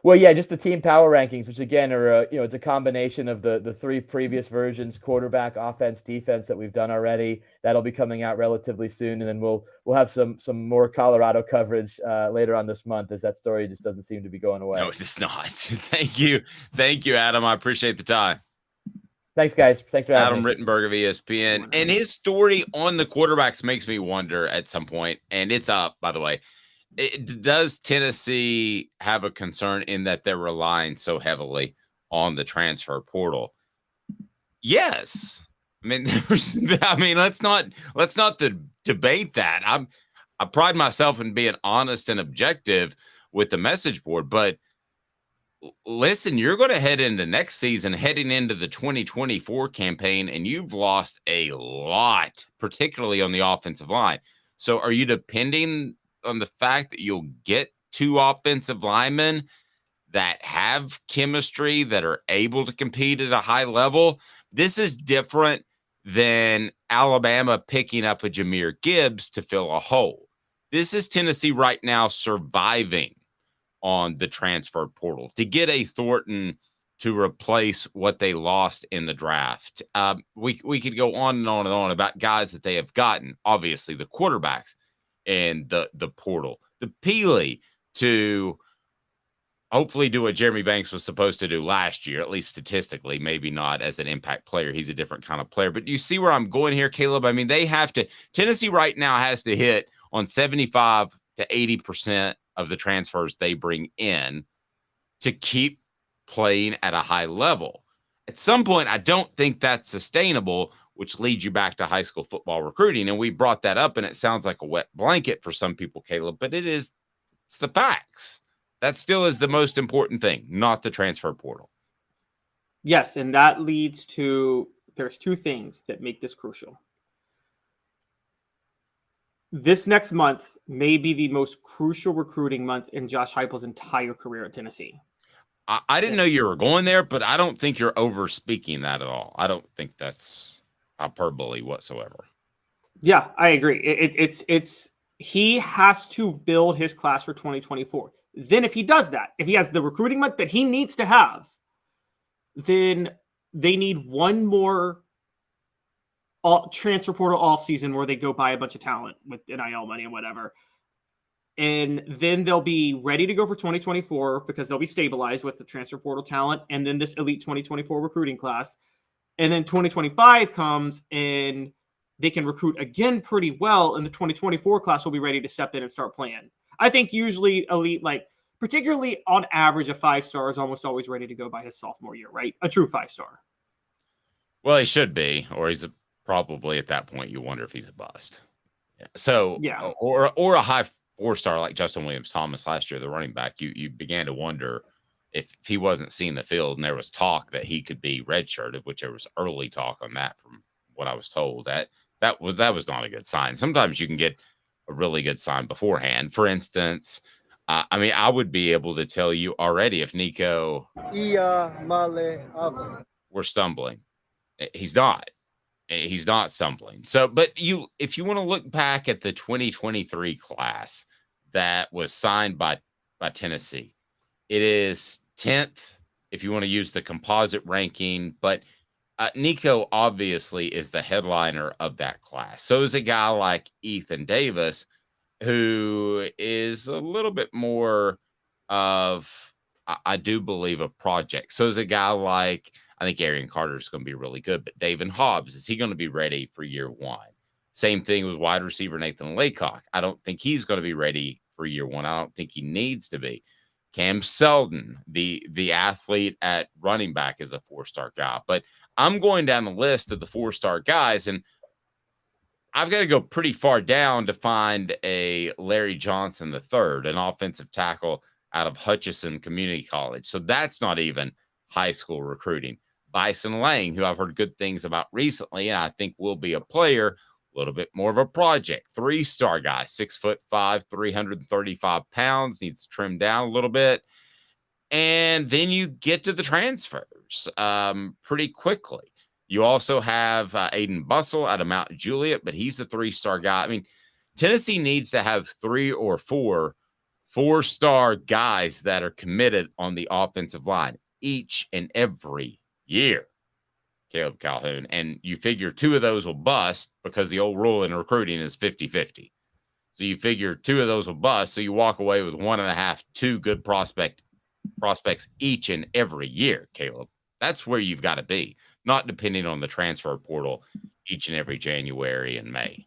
Well, yeah, just the team power rankings, which again are it's a combination of the three previous versions: quarterback, offense, defense, that we've done already. That'll be coming out relatively soon, and then we'll have some more Colorado coverage later on this month, as that story just doesn't seem to be going away. No, it's not. Thank you, Adam. I appreciate the time. Thanks, guys. Thanks for having me. Adam Rittenberg of ESPN, and his story on the quarterbacks makes me wonder at some point, and it's up, by the way. Does Tennessee have a concern in that they're relying so heavily on the transfer portal? Yes. I mean, let's not debate that. I pride myself in being honest and objective with the message board, but listen, you're going to head into next season, heading into the 2024 campaign, and you've lost a lot, particularly on the offensive line. So are you depending on the fact that you'll get two offensive linemen that have chemistry, that are able to compete at a high level? This is different than Alabama picking up a Jahmyr Gibbs to fill a hole. This is Tennessee right now surviving on the transfer portal to get a Thornton to replace what they lost in the draft. We could go on and on and on about guys that they have gotten, obviously the quarterbacks and the portal, the Peely to hopefully do what Jeremy Banks was supposed to do last year, at least statistically, maybe not as an impact player. He's a different kind of player. But do you see where I'm going here, Caleb? I mean, Tennessee right now has to hit on 75 to 80% of the transfers they bring in to keep playing at a high level. At some point, I don't think that's sustainable, which leads you back to high school football recruiting. And we brought that up, and it sounds like a wet blanket for some people, Caleb, but it's the facts. That still is the most important thing, not the transfer portal. Yes, and that leads to, there's two things that make this crucial. This next month may be the most crucial recruiting month in Josh Heupel's entire career at Tennessee. I didn't know you were going there, but I don't think you're over speaking that at all. I don't think that's hyperbole whatsoever. Yeah, I agree. It's he has to build his class for 2024. Then if he does that, if he has the recruiting month that he needs to have, then they need one more transfer portal all season where they go buy a bunch of talent with NIL money and whatever. And then they'll be ready to go for 2024 because they'll be stabilized with the transfer portal talent and then this elite 2024 recruiting class. And then 2025 comes and they can recruit again pretty well. And the 2024 class will be ready to step in and start playing. I think usually elite, particularly on average, a 5-star is almost always ready to go by his sophomore year, right? A true 5-star. Well, he should be, or he's probably at that point, you wonder if he's a bust. So, yeah, or a high 4-star like Justin Williams-Thomas last year, the running back, you began to wonder if he wasn't seeing the field, and there was talk that he could be redshirted, which there was early talk on that from what I was told. That was not a good sign. Sometimes you can get a really good sign beforehand. For instance, I would be able to tell you already if Nico were stumbling. He's not. He's not stumbling. So, but if you want to look back at the 2023 class that was signed by Tennessee, it is 10th if you want to use the composite ranking, but Nico obviously is the headliner of that class. So is a guy like Ethan Davis, who is a little bit more of, I do believe, a project. So is a guy like, I think Arian Carter is going to be really good, but David Hobbs, is he going to be ready for year one? Same thing with wide receiver Nathan Laycock. I don't think he's going to be ready for year one. I don't think he needs to be. Cam Selden, the athlete at running back, is a 4-star guy. But I'm going down the list of the 4-star guys, and I've got to go pretty far down to find a Larry Johnson III, an offensive tackle out of Hutchinson Community College. So that's not even high school recruiting. Bison Lang, who I've heard good things about recently, and I think will be a player, a little bit more of a project. 3-star guy, 6'5", 335 pounds, needs to trim down a little bit. And then you get to the transfers pretty quickly. You also have Aiden Bussell out of Mount Juliet, but he's a 3-star guy. I mean, Tennessee needs to have 3 or 4 4-star guys that are committed on the offensive line each and every year, Caleb Calhoun. And you figure 2 of those will bust because the old rule in recruiting is 50-50. So you figure 2 of those will bust. So you walk away with 1.5, 2 good prospects each and every year, Caleb. That's where you've got to be, not depending on the transfer portal each and every January and May.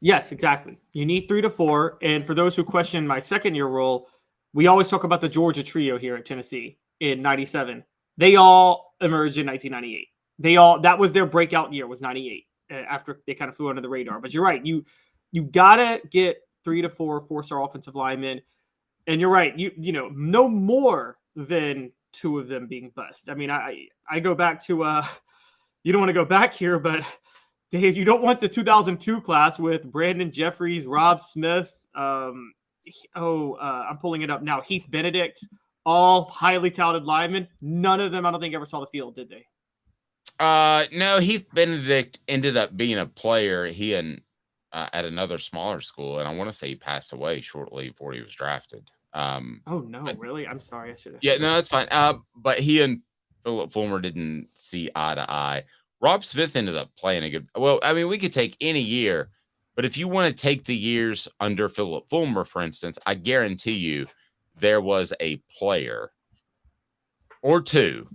Yes, exactly. You need 3 to 4. And for those who question my second-year rule, we always talk about the Georgia trio here at Tennessee in 97. They all emerged in 1998. That was their breakout year, was 98, after they kind of flew under the radar. But you're right. You got to get 3 to 4 4-star offensive linemen. And you're right. You know, no more than 2 of them being bust. I mean, I go back to you don't want to go back here, but Dave, you don't want the 2002 class with Brandon Jeffries, Rob Smith. I'm pulling it up now. Heath Benedict, all highly touted linemen. None of them, I don't think, ever saw the field, did they? No, Heath Benedict ended up being a player. He at another smaller school, and I want to say he passed away shortly before he was drafted. Really? I'm sorry. I should have. Yeah, no, that's fine. But he and Philip Fulmer didn't see eye to eye. Rob Smith ended up playing a good. Well, I mean, we could take any year, but if you want to take the years under Philip Fulmer, for instance, I guarantee you there was a player or 2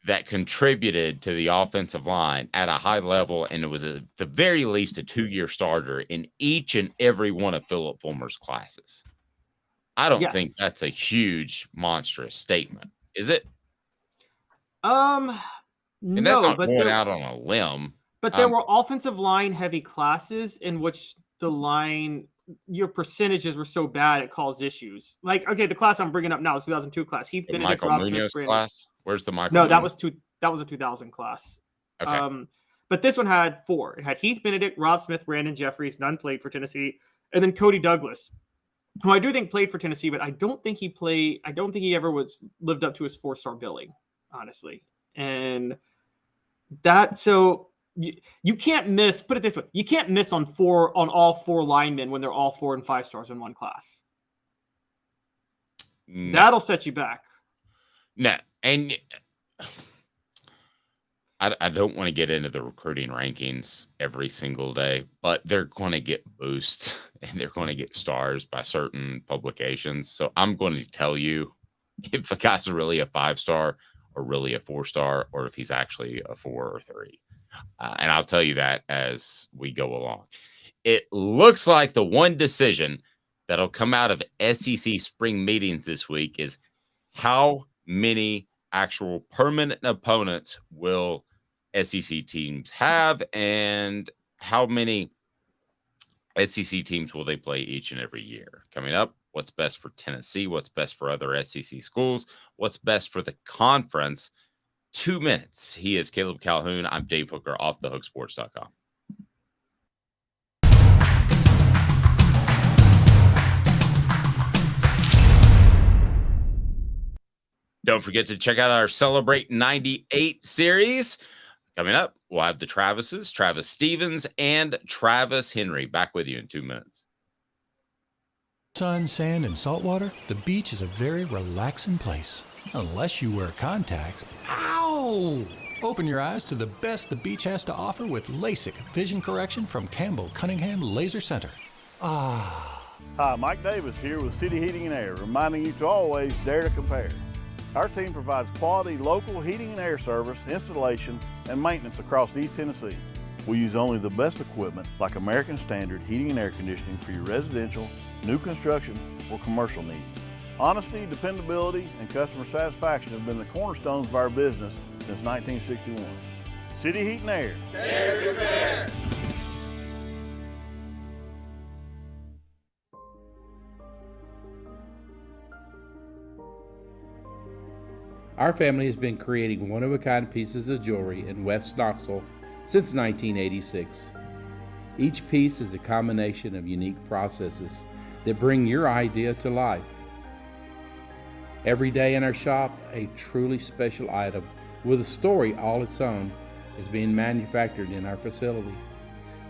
that contributed to the offensive line at a high level, and it was at the very least a 2-year starter in each and every one of Philip Fulmer's classes. I don't think that's a huge, monstrous statement, is it? And that's not going out on a limb. But there were offensive line heavy classes in which your percentages were so bad it caused issues. Like, okay, the class I'm bringing up now, the 2002 class. Heath Benedict, Michael Munoz class. Where's the Michael? No, that was a 2000 class. Okay. But this one had 4. It had Heath Benedict, Rob Smith, Brandon Jeffries. None played for Tennessee, and then Cody Douglas, who I do think played for Tennessee, but I don't think he ever lived up to his 4-star billing, honestly. And so you can't miss, put it this way, you can't miss on all 4 linemen when they're all 4 and 5 stars in one class. No. That'll set you back. No. And I don't want to get into the recruiting rankings every single day, but they're going to get boosts and they're going to get stars by certain publications. So I'm going to tell you if a guy's really a 5-star or really a 4-star, or if he's actually a 4 or 3. And I'll tell you that as we go along. It looks like the one decision that'll come out of SEC spring meetings this week is how many actual permanent opponents will SEC teams have, and how many SEC teams will they play each and every year. Coming up, what's best for Tennessee, what's best for other SEC schools, what's best for the conference. 2 minutes. He is Caleb Calhoun. I'm Dave Hooker, offthehooksports.com. Don't forget to check out our Celebrate 98 series. Coming up, we'll have the Travises, Travis Stevens, and Travis Henry. Back with you in 2 minutes. Sun, sand, and salt water, the beach is a very relaxing place. Unless you wear contacts. Ow! Open your eyes to the best the beach has to offer with LASIK vision correction from Campbell Cunningham Laser Center. Ah. Hi, Mike Davis here with City Heating and Air, reminding you to always dare to compare. Our team provides quality local heating and air service, installation, and maintenance across East Tennessee. We use only the best equipment like American Standard heating and air conditioning for your residential, new construction, or commercial needs. Honesty, dependability, and customer satisfaction have been the cornerstones of our business since 1961. City Heat and Air. Dare to compare. Our family has been creating one-of-a-kind pieces of jewelry in West Knoxville since 1986. Each piece is a combination of unique processes that bring your idea to life. Every day in our shop, a truly special item with a story all its own is being manufactured in our facility,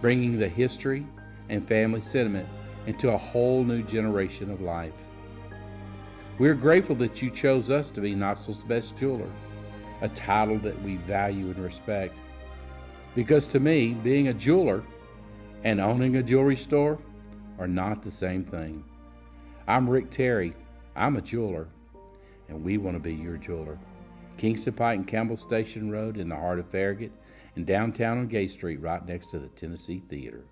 bringing the history and family sentiment into a whole new generation of life. We're grateful that you chose us to be Knoxville's best jeweler, a title that we value and respect. Because to me, being a jeweler and owning a jewelry store are not the same thing. I'm Rick Terry, I'm a jeweler, and we want to be your jeweler. Kingston Pike and Campbell Station Road in the heart of Farragut, and downtown on Gay Street right next to the Tennessee Theater.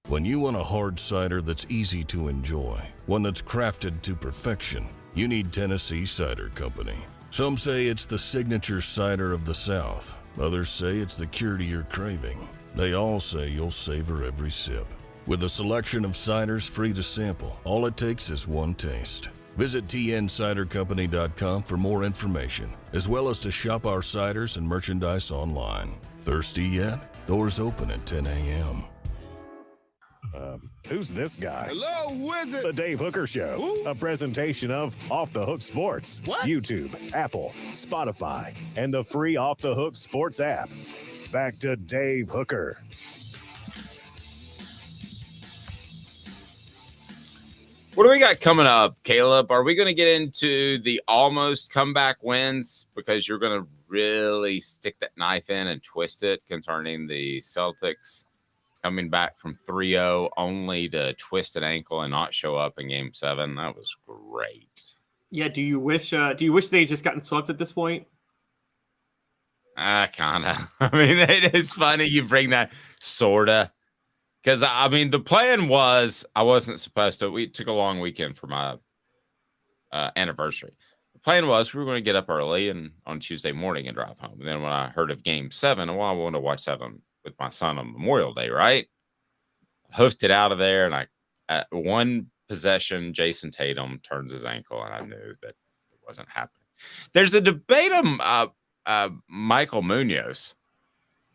When you want a hard cider that's easy to enjoy, one that's crafted to perfection, you need Tennessee Cider Company. Some say it's the signature cider of the South. Others say it's the cure to your craving. They all say you'll savor every sip. With a selection of ciders free to sample, all it takes is one taste. Visit tncidercompany.com for more information, as well as to shop our ciders and merchandise online. Thirsty yet? Doors open at 10 a.m. Who's this guy? Hello, wizard. The Dave Hooker Show, Who? a presentation of Off the Hook Sports. What? YouTube, Apple, Spotify, and the free Off the Hook Sports app. Back to Dave Hooker. What do we got coming up, Caleb? Are we going to get into the almost comeback wins because you're going to really stick that knife in and twist it concerning the Celtics coming back from 3-0 only to twist an ankle and not show up in Game 7? That was great. Yeah, do you wish they had just gotten swept at this point? Kind of. I mean, it's funny you bring that sorta. Because, I mean, the plan was I wasn't supposed to. We took a long weekend for my anniversary. The plan was we were going to get up early and on Tuesday morning and drive home. And then when I heard of Game 7, well, I wanted to watch 7 with my son on Memorial Day, right? Hoofed it out of there, and at one possession, Jason Tatum turns his ankle, and I knew that it wasn't happening. There's a debate on Michael Munoz.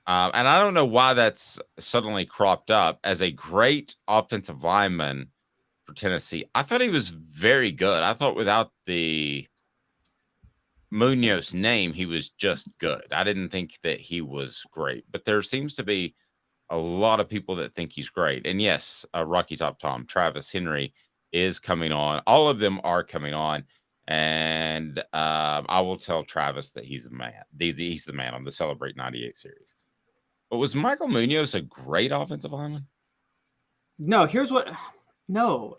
And I don't know why that's suddenly cropped up as a great offensive lineman for Tennessee. I thought he was very good. I thought without the Munoz name, he was just good. I didn't think that he was great, but there seems to be a lot of people that think he's great. And yes, Rocky Top Tom, Travis Henry is coming on. All of them are coming on. And I will tell Travis that he's the man. He's the man on the Celebrate 98 series. But was Michael Munoz a great offensive lineman? No,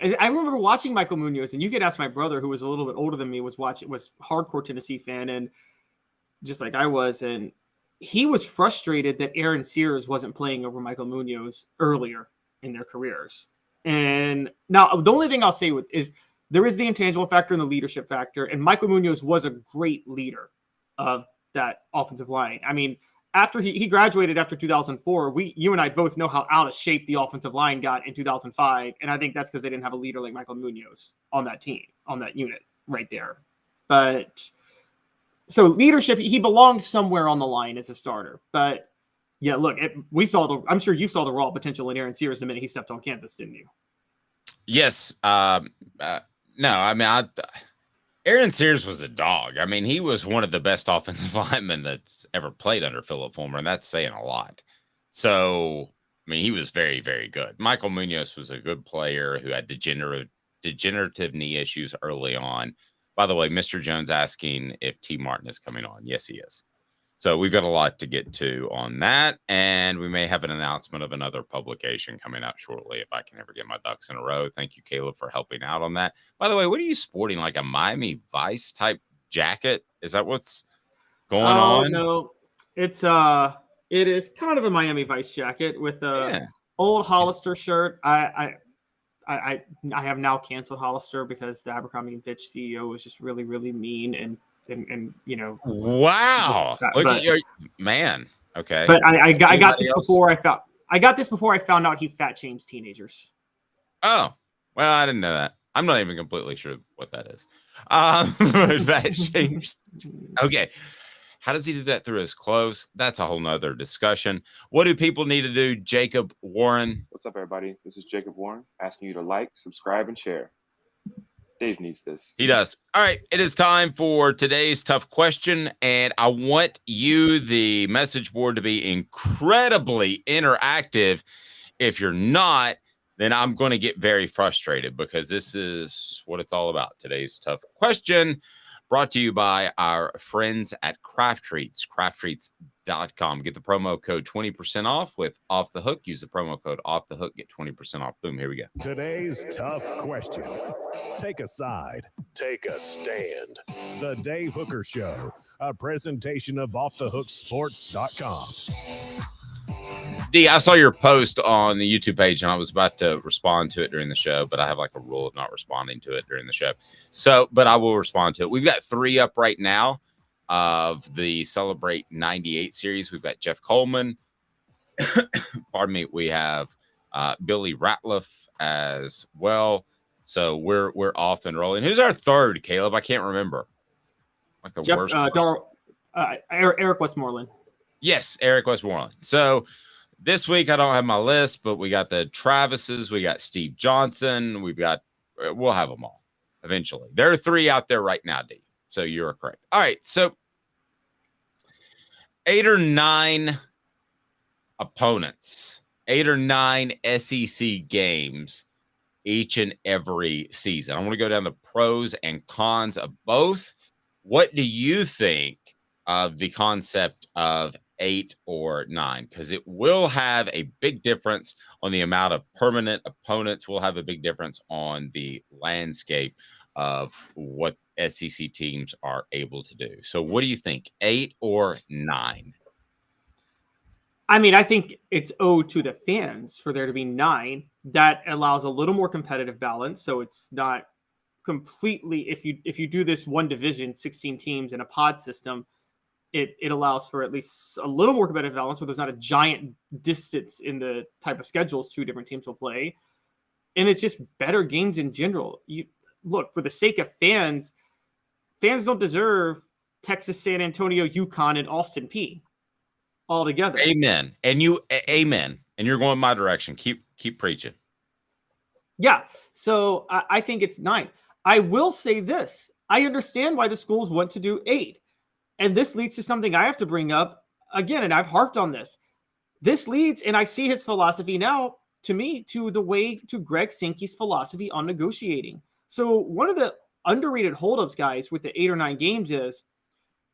I remember watching Michael Munoz, and you could ask my brother, who was a little bit older than me, was hardcore Tennessee fan, and just like I was, and he was frustrated that Aaron Sears wasn't playing over Michael Munoz earlier in their careers. And now the only thing I'll say is there is the intangible factor and the leadership factor, and Michael Munoz was a great leader of that offensive line. I mean, after he graduated after 2004, you and I both know how out of shape the offensive line got in 2005. And I think that's because they didn't have a leader like Michael Munoz on that team, on that unit right there. But so leadership, he belonged somewhere on the line as a starter. But yeah, look, I'm sure you saw the raw potential in Aaron Sears the minute he stepped on campus, didn't you? Yes. No, I mean, Aaron Sears was a dog. I mean, he was one of the best offensive linemen that's ever played under Philip Fulmer, and that's saying a lot. So, I mean, he was very, very good. Michael Munoz was a good player who had degenerative knee issues early on. By the way, Mr. Jones asking if T. Martin is coming on. Yes, he is. So we've got a lot to get to on that, and we may have an announcement of another publication coming out shortly if I can ever get my ducks in a row. Thank you, Caleb, for helping out on that. By the way, what are you sporting? Like a Miami Vice type jacket? Is that what's going on? No, it is kind of a Miami Vice jacket with a old Hollister shirt. I have now canceled Hollister because the Abercrombie & Fitch CEO was just really, really mean and you know. Wow. Look at your man. Okay. But I got this before I found out he fat shames teenagers. Oh, well, I didn't know that. I'm not even completely sure what that is. Fat shames. Okay. How does he do that through his clothes? That's a whole nother discussion. What do people need to do? Jacob Warren. What's up, everybody? This is Jacob Warren asking you to like, subscribe, and share. Dave needs this. He does. All right. It is time for today's tough question. And I want you, the message board, to be incredibly interactive. If you're not, then I'm going to get very frustrated because this is what it's all about. Today's tough question brought to you by our friends at Craft Treats, crafttreats.com. Get the promo code 20% off with Off the Hook. Use the promo code Off the Hook. Get 20% off. Boom. Here we go. Today's tough question. Take a side. Take a stand. The Dave Hooker Show, a presentation of offthehooksports.com. D, I saw your post on the YouTube page, and I was about to respond to it during the show, but I have like a rule of not responding to it during the show. So, but I will respond to it. We've got 3 up right now of the Celebrate 98 series. We've got Jeff Coleman. Pardon me. We have Billy Ratliff as well. So we're off and rolling. Who's our third, Caleb? I can't remember. Like the worst. Eric Westmoreland. Yes, Eric Westmoreland. So this week I don't have my list, but we got the Travises, we got Steve Johnson, we'll have them all eventually. There are 3 out there right now, D. So you're correct. All right, so 8 or 9 opponents, 8 or 9 SEC games each and every season. I want to go down the pros and cons of both. What do you think of the concept of 8 or 9? Because it will have a big difference on the amount of permanent opponents. Will have a big difference on the landscape of what SEC teams are able to do. So what do you think, 8 or 9? I mean, I think it's owed to the fans for there to be 9. That allows a little more competitive balance. So it's not completely, if you do this one division, 16 teams in a pod system, it allows for at least a little more competitive balance where there's not a giant distance in the type of schedules 2 different teams will play. And it's just better games in general. You look, for the sake of fans don't deserve Texas, San Antonio, UConn, and Austin P all together. Amen. Amen. And you're going my direction. Keep preaching. Yeah. So I think it's 9. I will say this. I understand why the schools want to do 8. And this leads to something I have to bring up again, and I've harped on this. This leads, and I see his philosophy now, to me, to Greg Sankey's philosophy on negotiating. So one of the underrated holdups, guys, with the 8 or 9 games is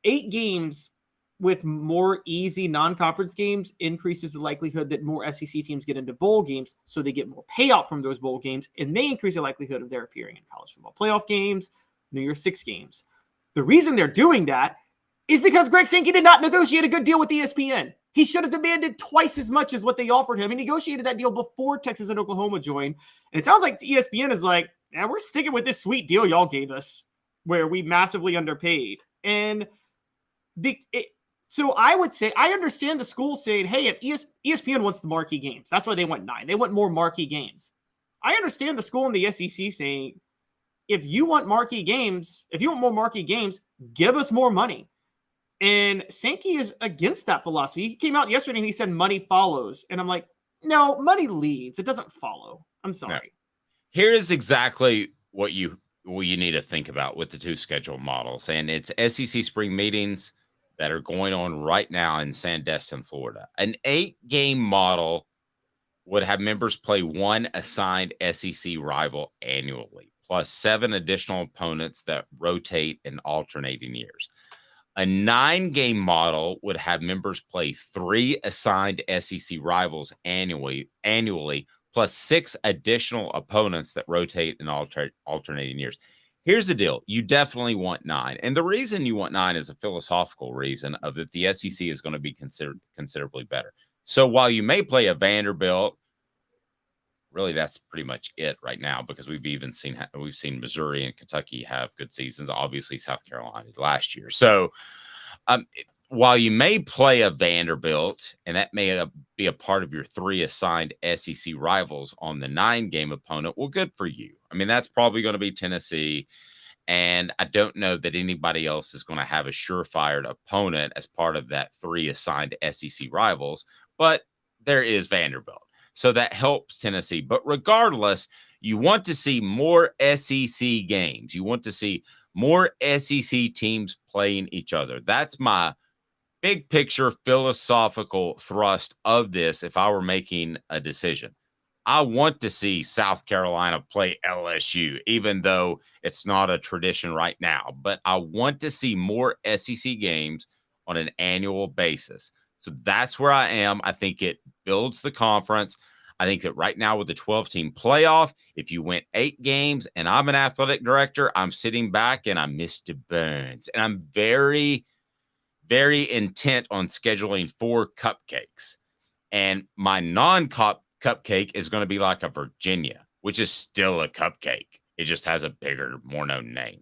8 games with more easy non-conference games increases the likelihood that more SEC teams get into bowl games, so they get more payout from those bowl games, and they increase the likelihood of their appearing in college football playoff games, New Year's 6 games. The reason they're doing that is because Greg Sankey did not negotiate a good deal with ESPN. He should have demanded twice as much as what they offered him. He negotiated that deal before Texas and Oklahoma joined. And it sounds like ESPN is like, we're sticking with this sweet deal y'all gave us where we massively underpaid. And so I would say, I understand the school saying, hey, if ESPN wants the marquee games, that's why they want 9. They want more marquee games. I understand the school in the SEC saying, if you want more marquee games, give us more money. And Sankey is against that philosophy. He came out yesterday and he said money follows. And I'm like, no, money leads. It doesn't follow. I'm sorry. No. Here is exactly what you you need to think about with the two schedule models. And it's SEC spring meetings that are going on right now in Sandestin, Florida. An 8-game model would have members play one assigned SEC rival annually, plus 7 additional opponents that rotate in alternating years. A 9-game model would have members play 3 assigned SEC rivals annually, plus 6 additional opponents that rotate in alternating years. Here's the deal. You definitely want 9. And the reason you want 9 is a philosophical reason of that the SEC is going to be considerably better. So while you may play a Vanderbilt, really that's pretty much it right now, because we've seen Missouri and Kentucky have good seasons. Obviously South Carolina last year. So while you may play a Vanderbilt, and that may be a part of your 3 assigned SEC rivals on the 9-game opponent, well, good for you. I mean, that's probably going to be Tennessee, and I don't know that anybody else is going to have a surefire opponent as part of that 3 assigned SEC rivals, but there is Vanderbilt. So that helps Tennessee. But regardless, you want to see more SEC games. You want to see more SEC teams playing each other. That's my big picture philosophical thrust of this. If I were making a decision, I want to see South Carolina play LSU, even though it's not a tradition right now. But I want to see more SEC games on an annual basis. So that's where I am. I think it builds the conference. I think that right now with the 12-team playoff, if you went 8 games and I'm an athletic director, I'm sitting back and I'm Mr. Burns. And I'm very, very intent on scheduling 4 cupcakes. And my non-cup cupcake is going to be like a Virginia, which is still a cupcake. It just has a bigger, more known name.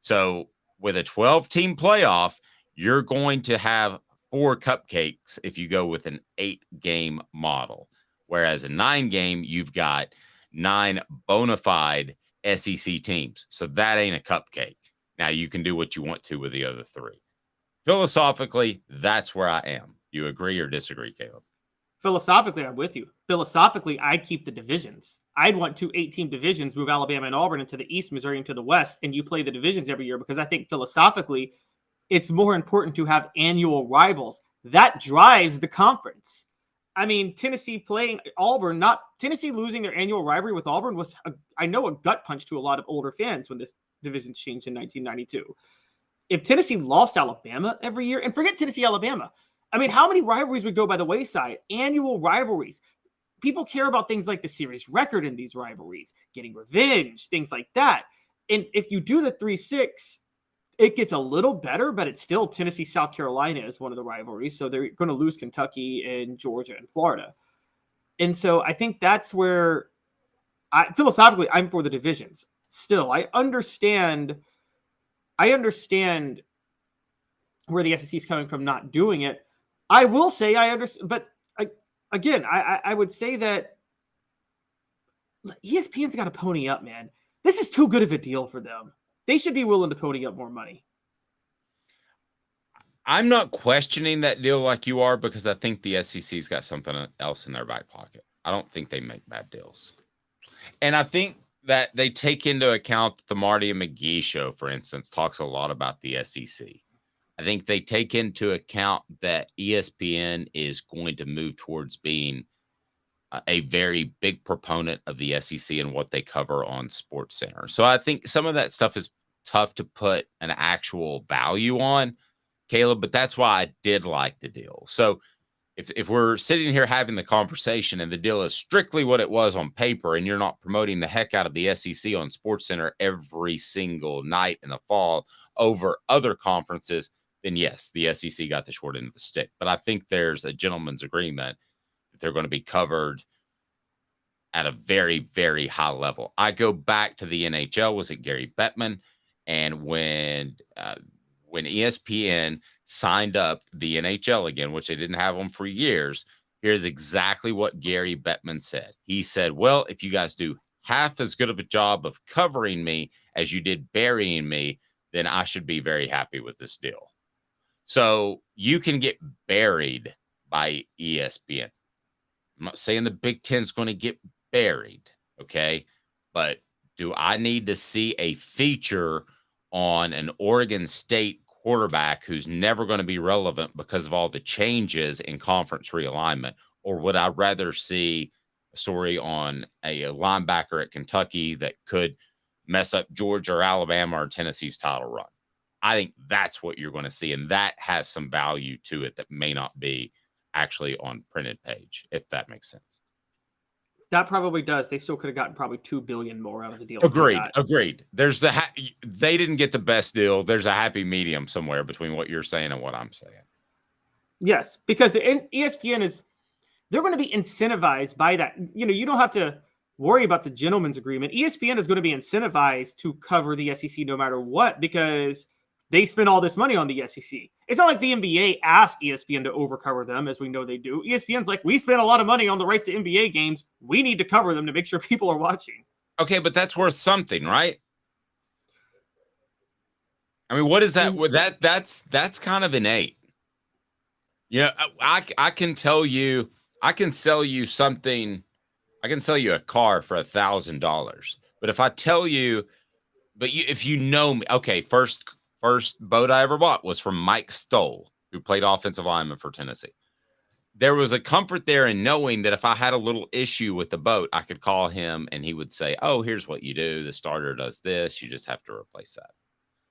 So with a 12-team playoff, you're going to have 4 cupcakes if you go with an 8-game model. Whereas a 9-game, you've got 9 bona fide SEC teams. So that ain't a cupcake. Now you can do what you want to with the other 3. Philosophically, that's where I am. You agree or disagree, Caleb? Philosophically, I'm with you. Philosophically, I'd keep the divisions. I'd want 2 8-team divisions, move Alabama and Auburn into the East, Missouri into the West, and you play the divisions every year, because I think philosophically, it's more important to have annual rivals. That drives the conference. I mean, Tennessee playing Auburn, Tennessee losing their annual rivalry with Auburn was, a gut punch to a lot of older fans when this division changed in 1992. If Tennessee lost Alabama every year, and forget Tennessee, Alabama, I mean, how many rivalries would go by the wayside? Annual rivalries. People care about things like the series record in these rivalries, getting revenge, things like that. And if you do the 3-6, it gets a little better, but it's still Tennessee, South Carolina is one of the rivalries. So they're going to lose Kentucky and Georgia and Florida. And so I think that's where philosophically, I'm for the divisions. Still, I understand where the SEC is coming from not doing it. I will say I understand, but I would say that ESPN's got to pony up, man. This is too good of a deal for them. They should be willing to pony up more money. I'm not questioning that deal like you are, because I think the SEC's got something else in their back pocket. I don't think they make bad deals. And I think that they take into account the Marty and McGee show, for instance, talks a lot about the SEC. I think they take into account that ESPN is going to move towards being a very big proponent of the SEC and what they cover on SportsCenter. So I think some of that stuff is tough to put an actual value on, Caleb, but that's why I did like the deal. So if we're sitting here having the conversation and the deal is strictly what it was on paper, and you're not promoting the heck out of the SEC on SportsCenter every single night in the fall over other conferences, then yes, the SEC got the short end of the stick. But I think there's a gentleman's agreement that they're going to be covered at a very, very high level. I go back to the NHL. Was it Gary Bettman? And when ESPN signed up the NHL again, which they didn't have them for years, here's exactly what Gary Bettman said. He said, well, if you guys do half as good of a job of covering me as you did burying me, then I should be very happy with this deal. So you can get buried by ESPN. I'm not saying the Big Ten is going to get buried, okay? But Do I need to see a feature on an Oregon State quarterback who's never going to be relevant because of all the changes in conference realignment? Or would I rather see a story on a linebacker at Kentucky that could mess up Georgia or Alabama or Tennessee's title run? I think that's what you're going to see, and that has some value to it that may not be actually on printed page, if that makes sense. That probably does. They still could have gotten probably $2 billion more out of the deal. Agreed. There's they didn't get the best deal. There's a happy medium somewhere between what you're saying and what I'm saying. Yes, because the ESPN they're going to be incentivized by that. You don't have to worry about the gentleman's agreement. ESPN is going to be incentivized to cover the SEC no matter what, because they spend all this money on the SEC. It's not like the NBA asked ESPN to overcover them, as we know they do. ESPN's like, we spent a lot of money on the rights to NBA games. We need to cover them to make sure people are watching. Okay, but that's worth something, right? I mean, what is that? That's kind of innate. I can tell you, I can sell you something. I can sell you a car for $1,000. But if I tell you, if you know me, okay, first boat I ever bought was from Mike Stoll, who played offensive lineman for Tennessee. There was a comfort there in knowing that if I had a little issue with the boat, I could call him and he would say, oh, here's what you do. The starter does this. You just have to replace that.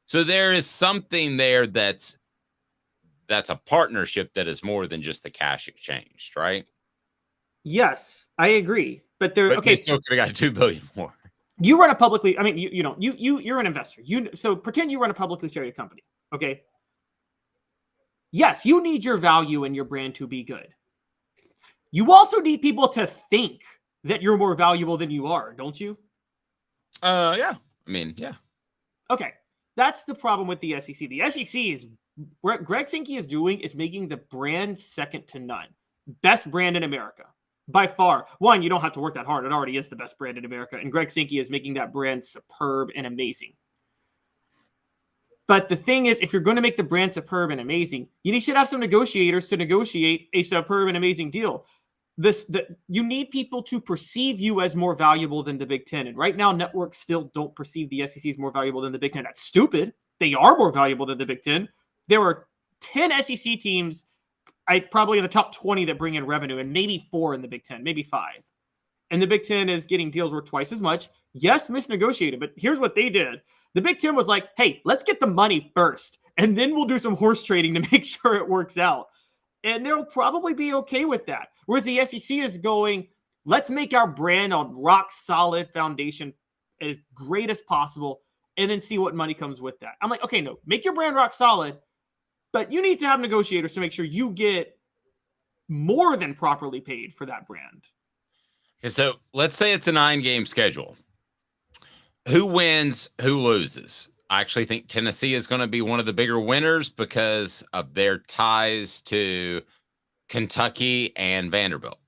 So there is something there that's a partnership that is more than just the cash exchange, right? Yes, I agree. But they still could have got $2 billion more. You run a publicly, I mean, you're an investor. So pretend you run a publicly traded company. Okay. Yes, you need your value and your brand to be good. You also need people to think that you're more valuable than you are, don't you? Yeah. I mean, yeah. Okay. That's the problem with the SEC. The SEC is what Greg Sankey is doing is making the brand second to none. Best brand in America. By far. One, you don't have to work that hard. It already is the best brand in America. And Greg Sankey is making that brand superb and amazing. But the thing is, if you're going to make the brand superb and amazing, you should have some negotiators to negotiate a superb and amazing deal. You need people to perceive you as more valuable than the Big Ten. And right now, networks still don't perceive the SEC as more valuable than the Big Ten. That's stupid. They are more valuable than the Big Ten. There are 10 SEC teams probably in the top 20 that bring in revenue, and maybe 4 in the Big Ten, maybe 5. And the Big Ten is getting deals worth twice as much. Yes, misnegotiated, but here's what they did. The Big Ten was like, hey, let's get the money first, and then we'll do some horse trading to make sure it works out. And they'll probably be okay with that. Whereas the SEC is going, let's make our brand on rock solid foundation as great as possible, and then see what money comes with that. I'm like, okay, no, make your brand rock solid, but you need to have negotiators to make sure you get more than properly paid for that brand. Okay, so let's say it's a 9-game schedule. Who wins, who loses? I actually think Tennessee is going to be one of the bigger winners because of their ties to Kentucky and Vanderbilt.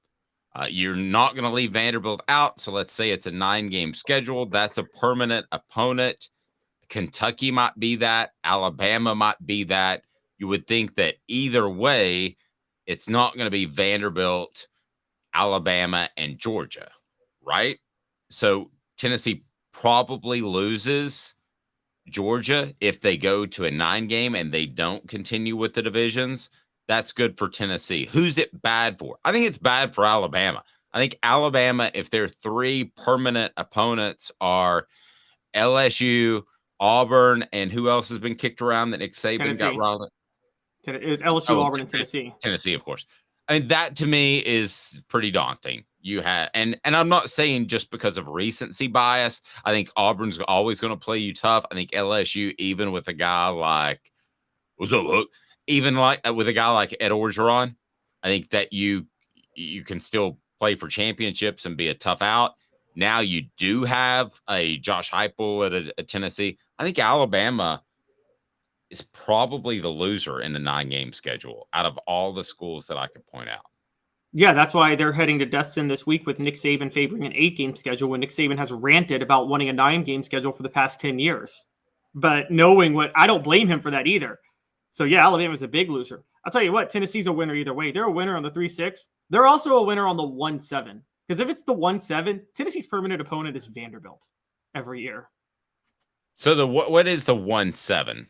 You're not going to leave Vanderbilt out, so let's say it's a 9-game schedule. That's a permanent opponent. Kentucky might be that. Alabama might be that. You would think that either way, it's not going to be Vanderbilt, Alabama, and Georgia, right? So Tennessee probably loses Georgia if they go to a 9-game and they don't continue with the divisions. That's good for Tennessee. Who's it bad for? I think it's bad for Alabama. I think Alabama, if their 3 permanent opponents are LSU, Auburn, and who else has been kicked around that Nick Saban Tennessee. got riled up? It was LSU, Auburn, and Tennessee. Tennessee, of course. I mean, that to me is pretty daunting. You have, and I'm not saying just because of recency bias. I think Auburn's always going to play you tough. I think LSU, even with a guy like, what's up, Hook? Even like with a guy like Ed Orgeron, I think that you can still play for championships and be a tough out. Now you do have a Josh Heupel at Tennessee. I think Alabama is probably the loser in the 9-game schedule out of all the schools that I could point out. Yeah, that's why they're heading to Destin this week with Nick Saban favoring an 8-game schedule when Nick Saban has ranted about wanting a 9-game schedule for the past 10 years. But knowing what, I don't blame him for that either. So yeah, Alabama's a big loser. I'll tell you what, Tennessee's a winner either way. They're a winner on the 3-6. They're also a winner on the 1-7. Because if it's the 1-7, Tennessee's permanent opponent is Vanderbilt. every year. So what is the 1-7?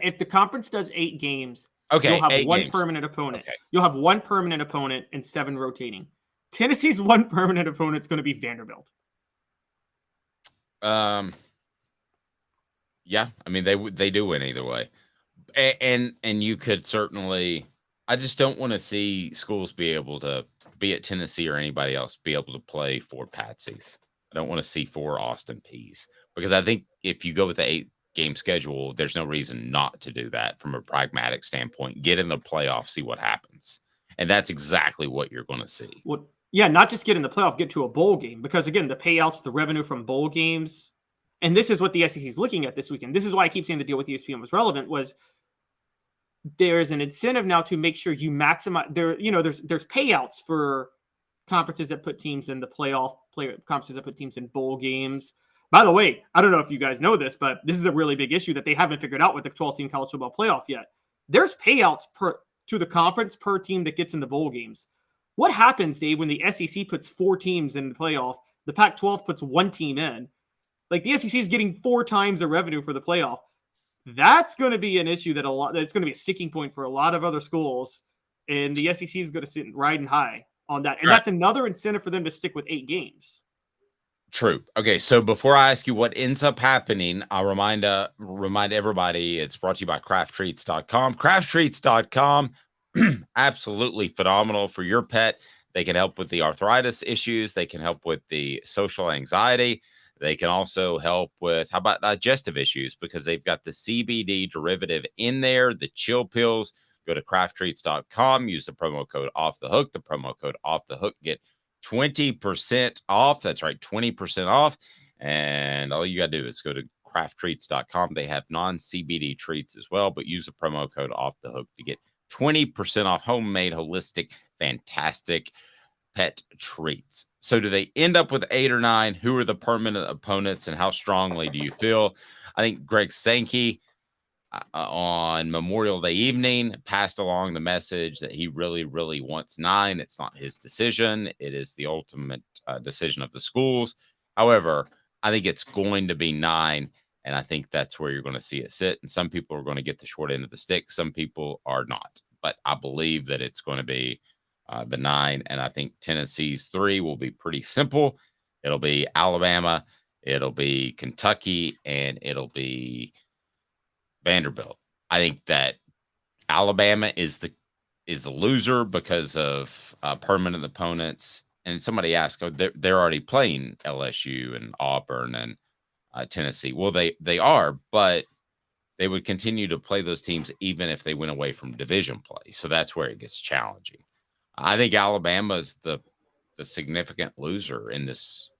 If the conference does 8 games, Okay, you'll have 8 one games. permanent opponent. Okay. You'll have one permanent opponent and 7 rotating. Tennessee's one permanent opponent is going to be Vanderbilt. Yeah, I mean they do win either way, and you could certainly. I just don't want to see schools be able to, be it Tennessee or anybody else, be able to play 4 Patsies. I don't want to see 4 Austin Peays, because I think if you go with the 8-game schedule, there's no reason not to do that from a pragmatic standpoint. Get in the playoffs, see what happens, and that's exactly what you're going to see. Well, yeah, not just get in the playoff, get to a bowl game, because again, the payouts, the revenue from bowl games, and this is what the SEC is looking at this weekend. This is why I keep saying the deal with ESPN was relevant. Was there is an incentive now to make sure you maximize there. You know, there's payouts for conferences that put teams in the playoff, conferences that put teams in bowl games. By the way, I don't know if you guys know this, but this is a really big issue that they haven't figured out with the 12-team college football playoff yet. There's payouts to the conference per team that gets in the bowl games. What happens, Dave, when the SEC puts 4 teams in the playoff, the Pac-12 puts 1 team in? Like, the SEC is getting 4 times the revenue for the playoff. That's going to be an issue that's going to be a sticking point for a lot of other schools, and the SEC is going to sit riding high on that. And that's another incentive for them to stick with 8 games. True. Okay, so before I ask you what ends up happening, I'll remind everybody it's brought to you by crafttreats.com. Crafttreats.com, absolutely phenomenal for your pet. They can help with the arthritis issues. They can help with the social anxiety. They can also help with, how about digestive issues, because they've got the CBD derivative in there, the chill pills. Go to crafttreats.com, use the promo code Off the Hook. The promo code Off the Hook, get 20% off. That's right, 20% off. And all you got to do is go to crafttreats.com. They have non-CBD treats as well, but use the promo code Off the Hook to get 20% off homemade, holistic, fantastic pet treats. So do they end up with 8 or 9? Who are the permanent opponents, and how strongly do you feel? I think Greg Sankey on Memorial Day evening passed along the message that he really, really wants 9. It's not his decision. It is the ultimate decision of the schools. However, I think it's going to be 9, and I think that's where you're going to see it sit. And some people are going to get the short end of the stick. Some people are not. But I believe that it's going to be the 9, and I think Tennessee's 3 will be pretty simple. It'll be Alabama, it'll be Kentucky, and it'll be Vanderbilt. I think that Alabama is the loser because of permanent opponents. And somebody asked, they're already playing LSU and Auburn and Tennessee. Well, they are, but they would continue to play those teams even if they went away from division play. So that's where it gets challenging. I think Alabama is the significant loser in this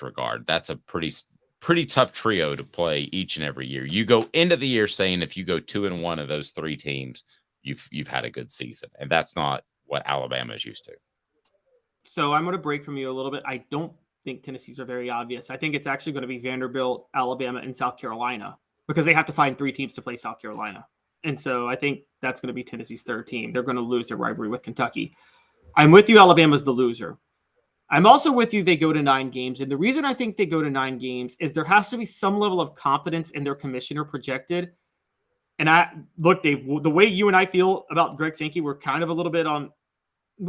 regard. That's a pretty tough trio to play each and every year. You go into the year saying if you go 2-1 of those 3 teams, you've had a good season, and that's not what Alabama is used to. So I'm going to break from you a little bit. I don't think Tennessee's are very obvious. I think it's actually going to be Vanderbilt, Alabama, and South Carolina, because they have to find 3 teams to play South Carolina. And so I think that's going to be Tennessee's 3rd team. They're going to lose their rivalry with Kentucky. I'm with you. Alabama's the loser. I'm also with you. They go to 9 games. And the reason I think they go to 9 games is there has to be some level of confidence in their commissioner projected. And look, Dave, the way you and I feel about Greg Sankey, we're kind of a little bit on.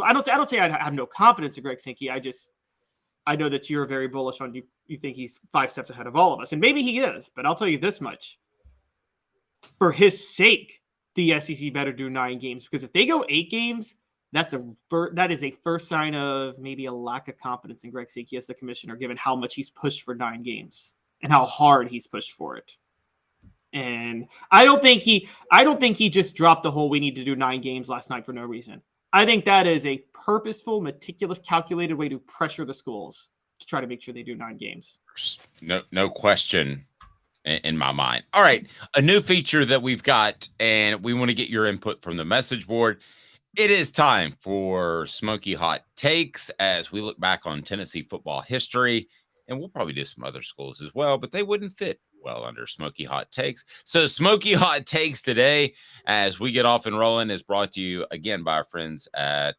I don't say I have no confidence in Greg Sankey. I know that you're very bullish on you think he's 5 steps ahead of all of us. And maybe he is, but I'll tell you this much. For his sake, the SEC better do 9 games, because if they go 8 games, that is a first sign of maybe a lack of confidence in Greg Sankey as the commissioner, given how much he's pushed for 9 games and how hard he's pushed for it. And I don't think he just dropped the whole we need to do 9 games last night for no reason. I think that is a purposeful, meticulous, calculated way to pressure the schools to try to make sure they do 9 games. No question in my mind. All right, a new feature that we've got, and we want to get your input from the message board. It is time for Smoky Hot Takes as we look back on Tennessee football history, and we'll probably do some other schools as well, but they wouldn't fit well under Smoky Hot Takes. So Smoky Hot Takes today, as we get off and rolling, is brought to you again by our friends at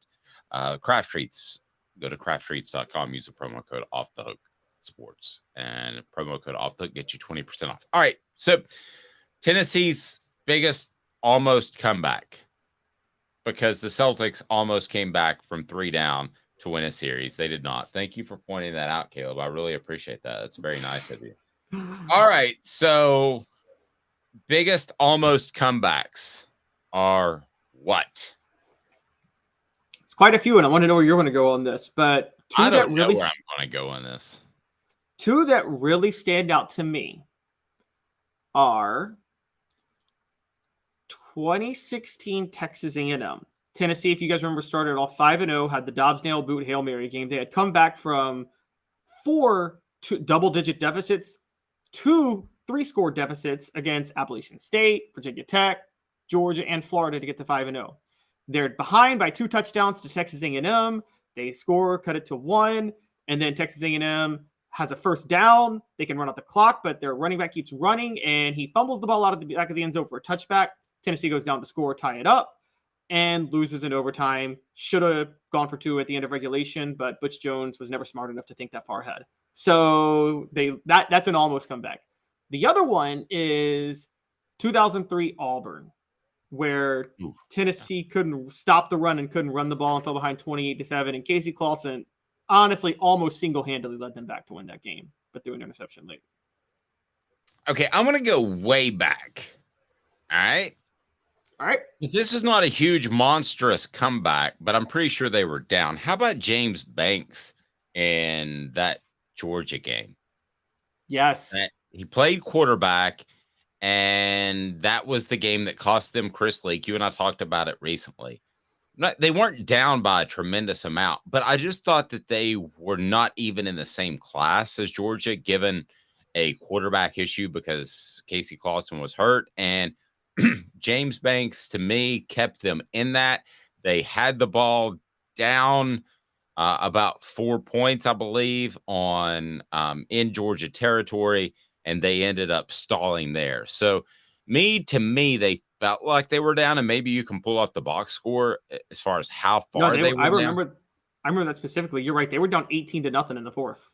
Craft Treats. Go to crafttreats.com, use the promo code Off the Hook. Sports, and promo code off the hook get you 20% off. All right. So Tennessee's biggest almost comeback, because the Celtics almost came back from 3 down to win a series. They did not. Thank you for pointing that out, Caleb. I really appreciate that. That's very nice of you. All right. So biggest almost comebacks are what? It's quite a few, and I want to know where you're going to go on this. But I don't know where I'm going to go on this. 2 that really stand out to me are 2016 Texas A&M. Tennessee, if you guys remember, started off 5-0, had the Dobbs nail boot Hail Mary game. They had come back from 4 double-digit deficits, 2 3-score deficits against Appalachian State, Virginia Tech, Georgia, and Florida to get to 5-0. They're behind by 2 touchdowns to Texas A&M. They score, cut it to 1, and then Texas A&M has a first down. They can run out the clock, but their running back keeps running, and he fumbles the ball out of the back of the end zone for a touchback. Tennessee goes down to score, tie it up, and loses in overtime. Should have gone for 2 at the end of regulation, but Butch Jones was never smart enough to think that far ahead. So that's an almost comeback. The other one is 2003 Auburn, where Tennessee couldn't stop the run and couldn't run the ball and fell behind 28-7. And Casey Clausen honestly almost single-handedly led them back to win that game, but threw an interception late. Okay, I'm going to go way back. All right. This is not a huge, monstrous comeback, but I'm pretty sure they were down. How about James Banks in that Georgia game? Yes. He played quarterback, and that was the game that cost them Chris Leak. You and I talked about it recently. They weren't down by a tremendous amount, but I just thought that they were not even in the same class as Georgia, given a quarterback issue because Casey Clausen was hurt. And James Banks, to me, kept them in that. They had the ball down about 4 points, I believe, on in Georgia territory, and they ended up stalling there. So to me, they felt like they were down, and maybe you can pull up the box score as far as how far they were I down. I remember that specifically. You're right. They were down 18-0 in the 4th.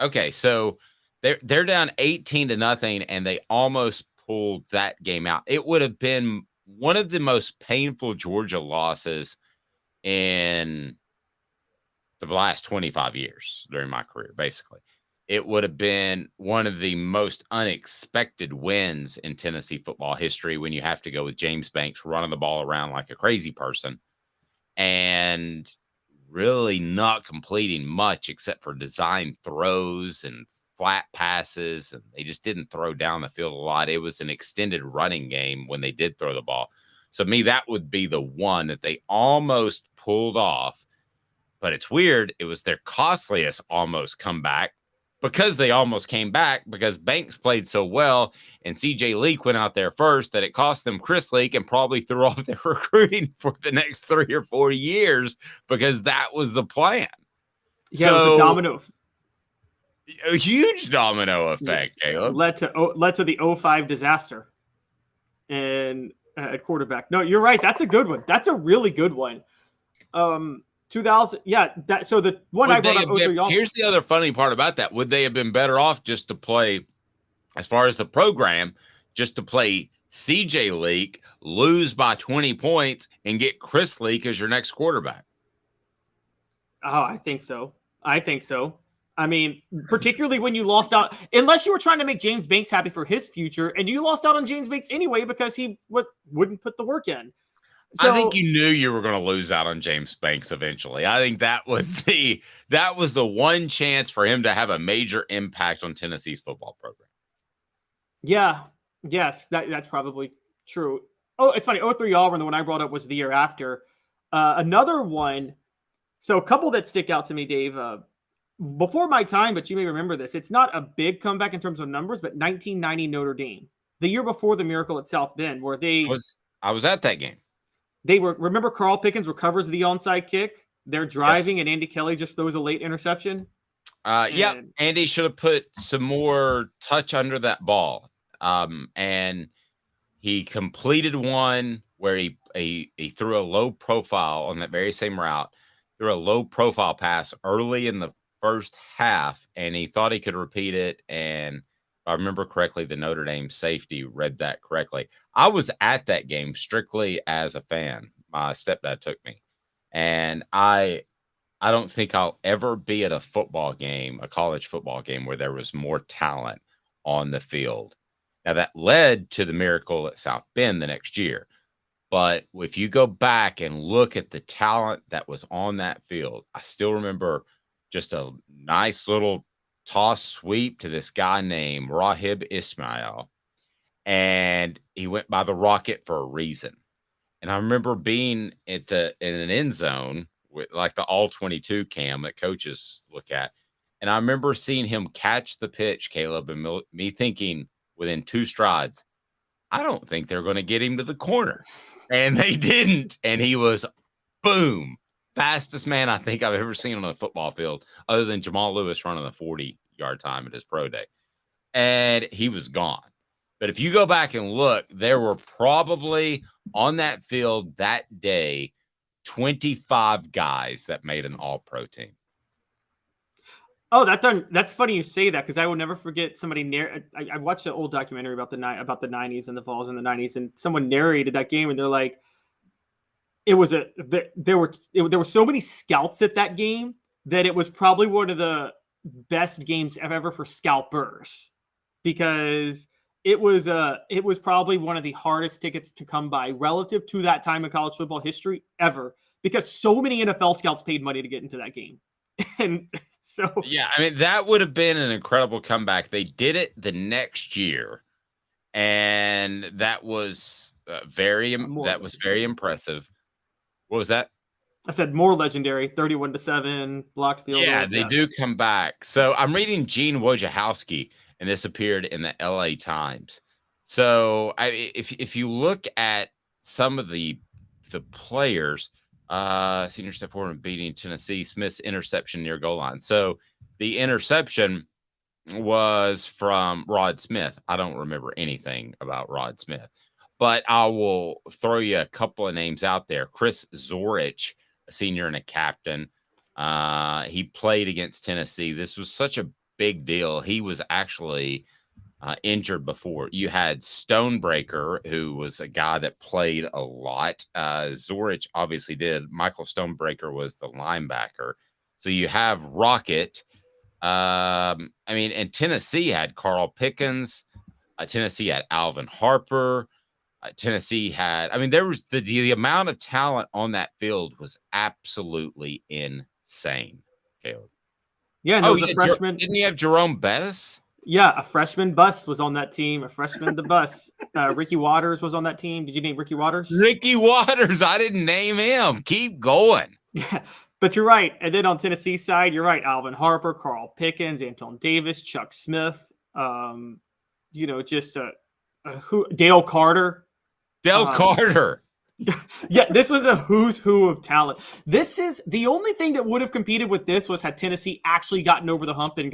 Okay, so they're down 18-0, and they almost pulled that game out. It would have been one of the most painful Georgia losses in the last 25 years during my career, basically. It would have been one of the most unexpected wins in Tennessee football history when you have to go with James Banks running the ball around like a crazy person and really not completing much except for design throws and flat passes, and they just didn't throw down the field a lot. It was an extended running game when they did throw the ball. So to me, that would be the one that they almost pulled off. But it's weird. It was their costliest almost comeback because they almost came back because Banks played so well and CJ Leak went out there first that it cost them Chris Leak and probably threw off their recruiting for the next 3 or 4 years because that was the plan. Yeah, so, it was a domino. A huge domino effect, Caleb. Led to the 05 disaster and at quarterback. No, you're right. That's a good one. That's a really good one. 2000. Yeah. So the one I brought up. Here's the other funny part about that. Would they have been better off just to play, as far as the program, just to play CJ Leak, lose by 20 points, and get Chris Leak as your next quarterback? Oh, I think so. I mean, particularly when you lost out, unless you were trying to make James Banks happy for his future, and you lost out on James Banks anyway because he wouldn't put the work in. So, I think you knew you were going to lose out on James Banks eventually. I think that was the one chance for him to have a major impact on Tennessee's football program. Yeah. Yes, that's probably true. Oh, it's funny. 03 Auburn, the one I brought up was the year after. Another one. So a couple that stick out to me, Dave. Before my time, but you may remember this. It's not a big comeback in terms of numbers, but 1990 Notre Dame, the year before the miracle at South Bend, where I was at that game. Remember Carl Pickens recovers the onside kick. They're driving, and Andy Kelly just throws a late interception. Yeah, Andy should have put some more touch under that ball. And he completed one where he threw a low profile on that very same route, threw a low profile pass early in the first half, and he thought he could repeat it. And if I remember correctly, the Notre Dame safety read that correctly. I was at that game strictly as a fan. My stepdad took me, and I don't think I'll ever be at a football game, a college football game, where there was more talent on the field. Now, that led to the miracle at South Bend the next year. But if you go back and look at the talent that was on that field, I still remember just a nice little toss sweep to this guy named Rahib Ismail. And he went by the Rocket for a reason. And I remember being in an end zone with like the all 22 cam that coaches look at. And I remember seeing him catch the pitch, Caleb, and me thinking within 2 strides, I don't think they're going to get him to the corner. And they didn't. And he was, boom, fastest man I think I've ever seen on a football field, other than Jamal Lewis running a 40-yard time at his pro day. And he was gone. But if you go back and look, there were probably on that field that day 25 guys that made an all-pro team. Oh, that's funny you say that, because I will never forget somebody I watched an old documentary about the 90s and the Vols in the 90s, and someone narrated that game, and they're like, there were so many scouts at that game that it was probably one of the best games ever for scalpers, because it was probably one of the hardest tickets to come by relative to that time in college football history ever, because so many NFL scouts paid money to get into that game. And so, yeah, I mean, that would have been an incredible comeback. They did it the next year, and that was very impressive. What was that? I said more legendary, 31-7, blocked field goal. Yeah, they do come back. So I'm reading Gene Wojciechowski, and this appeared in the LA Times. So if you look at some of the players, senior step forward beating Tennessee, Smith's interception near goal line. So the interception was from Rod Smith. I don't remember anything about Rod Smith, but I will throw you a couple of names out there. Chris Zorich, a senior and a captain. He played against Tennessee. This was such a big deal. He was actually injured before. You had Stonebreaker, who was a guy that played a lot. Zorich obviously did. Michael Stonebreaker was the linebacker. So you have Rocket. And Tennessee had Carl Pickens. Tennessee had Alvin Harper. Tennessee had, there was the amount of talent on that field was absolutely insane, Caleb. Yeah, and there was a freshman. Didn't you have Jerome Bettis? Yeah, a freshman bus was on that team. A freshman the bus. Ricky Waters was on that team. Did you name Ricky Waters? Ricky Waters. I didn't name him. Keep going. Yeah, but you're right. And then on Tennessee's side, you're right. Alvin Harper, Carl Pickens, Anton Davis, Chuck Smith. Dale Carter. Dale Carter. Yeah, this was a who's who of talent. This is the only thing that would have competed with this was had Tennessee actually gotten over the hump and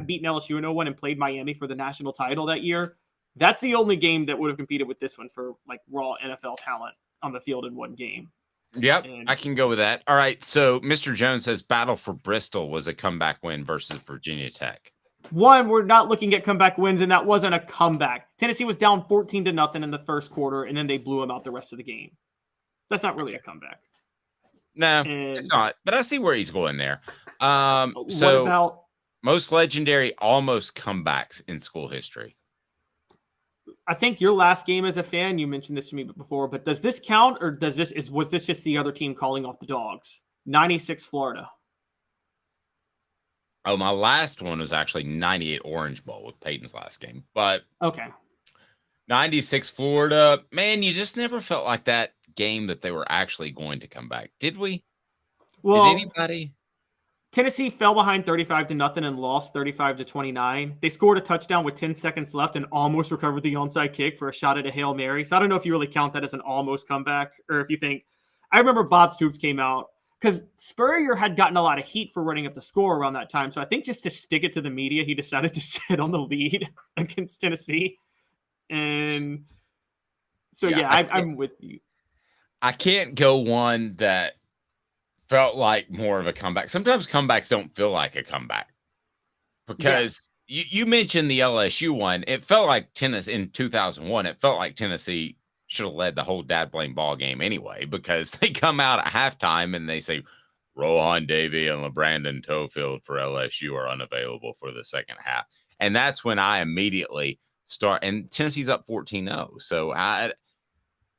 beaten LSU in 01 and played Miami for the national title that year. That's the only game that would have competed with this one for like raw NFL talent on the field in one game. Yep, I can go with that. All right, so Mr. Jones says Battle for Bristol was a comeback win versus Virginia Tech. One, we're not looking at comeback wins, and that wasn't a comeback. Tennessee was down 14-0 in the first quarter, and then they blew them out the rest of the game. That's not really a comeback. No, it's not. But I see where he's going there. So about most legendary almost comebacks in school history? I think your last game as a fan, you mentioned this to me before, but does this count, or was this just the other team calling off the dogs? 96 Florida. Oh, my last one was actually 98 Orange Bowl with Peyton's last game. But okay. 96 Florida, man, you just never felt like that game that they were actually going to come back. Did we? Well, did anybody? Tennessee fell behind 35-0 and lost 35-29. They scored a touchdown with 10 seconds left and almost recovered the onside kick for a shot at a Hail Mary. So I don't know if you really count that as an almost comeback, or if you think. I remember Bob Stoops came out because Spurrier had gotten a lot of heat for running up the score around that time. So I think just to stick it to the media, he decided to sit on the lead against Tennessee. And so, I'm with you. I can't go one that felt like more of a comeback. Sometimes comebacks don't feel like a comeback because you mentioned the LSU one. It felt like Tennessee in 2001. It felt like Tennessee should have led the whole dad blame ball game anyway, because they come out at halftime and they say Rohan Davey and LeBrandon Tofield for LSU are unavailable for the second half. And that's when I immediately start, and Tennessee's up 14-0. So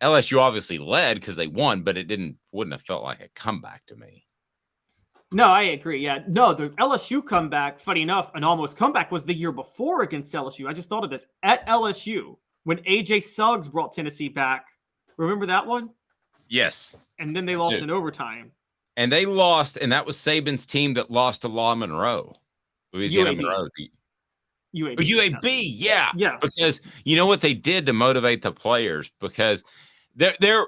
LSU obviously led because they won, but it wouldn't have felt like a comeback to me. No, I agree. Yeah. No, the LSU comeback, funny enough, an almost comeback was the year before against LSU. I just thought of this. At LSU, when AJ Suggs brought Tennessee back. Remember that one? Yes. And then they lost in overtime. And they lost, and that was Saban's team that lost to Law Monroe. Louisiana Monroe. UAB, yeah. Because you know what they did to motivate the players? Because they're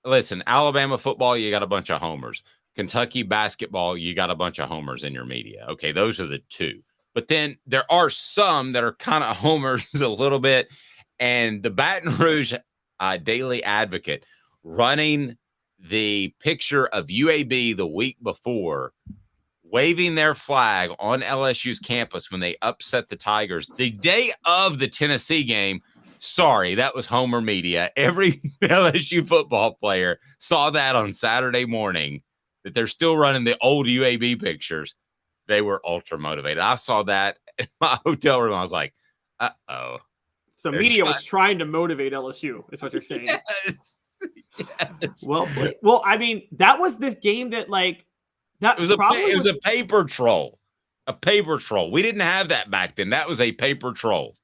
listen, Alabama football, you got a bunch of homers. Kentucky basketball, you got a bunch of homers in your media. Okay, those are the two. But then there are some that are kind of homers a little bit. And the Baton Rouge Daily Advocate running the picture of UAB the week before, waving their flag on LSU's campus when they upset the Tigers the day of the Tennessee game. Sorry, that was Homer media. Every LSU football player saw that on Saturday morning, that they're still running the old UAB pictures. They were ultra motivated. I saw that in my hotel room. I was like, uh-oh. So media was trying to motivate LSU, is what you're saying. Yes. Well, I mean, that was this game that that it was a paper troll. A paper troll. We didn't have that back then. That was a paper troll.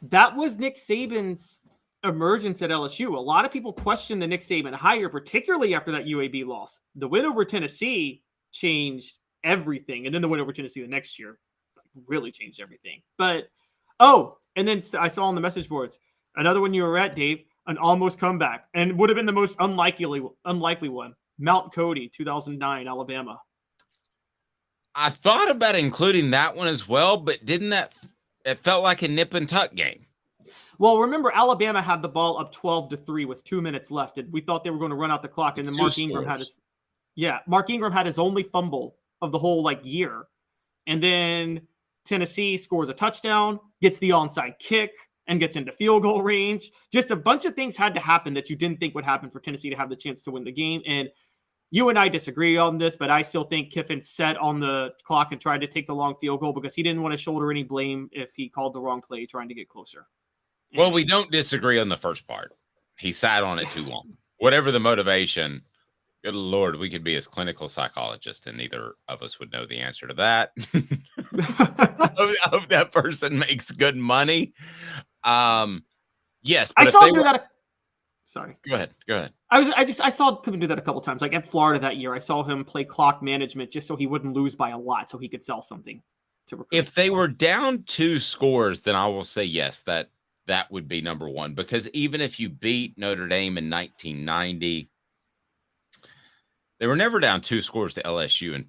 That was Nick Saban's emergence at LSU. A lot of people questioned the Nick Saban hire, particularly after that UAB loss. The win over Tennessee changed everything. And then the win over Tennessee the next year really changed everything. But, and then I saw on the message boards, another one you were at, Dave, an almost comeback, and would have been the most unlikely one. Mount Cody, 2009, Alabama. I thought about including that one as well, but it felt like a nip and tuck game. Well, remember, Alabama had the ball up 12-3 with 2 minutes left, and we thought they were going to run out the clock. And then Mark Ingram had his only fumble of the whole year. And then Tennessee scores a touchdown, gets the onside kick, and gets into field goal range. Just a bunch of things had to happen that you didn't think would happen for Tennessee to have the chance to win the game. And you and I disagree on this, but I still think Kiffin sat on the clock and tried to take the long field goal because he didn't want to shoulder any blame if he called the wrong play trying to get closer. Well, we don't disagree on the first part. He sat on it too long. Whatever the motivation, good Lord, we could be his clinical psychologist and neither of us would know the answer to that. I hope that person makes good money. Yes. I saw him do that. Sorry. Go ahead. I saw him do that a couple times. Like at Florida that year, I saw him play clock management just so he wouldn't lose by a lot, so he could sell something to recruits. If they were down 2 scores, then I will say yes, that would be number one. Because even if you beat Notre Dame in 1990, they were never down 2 scores to LSU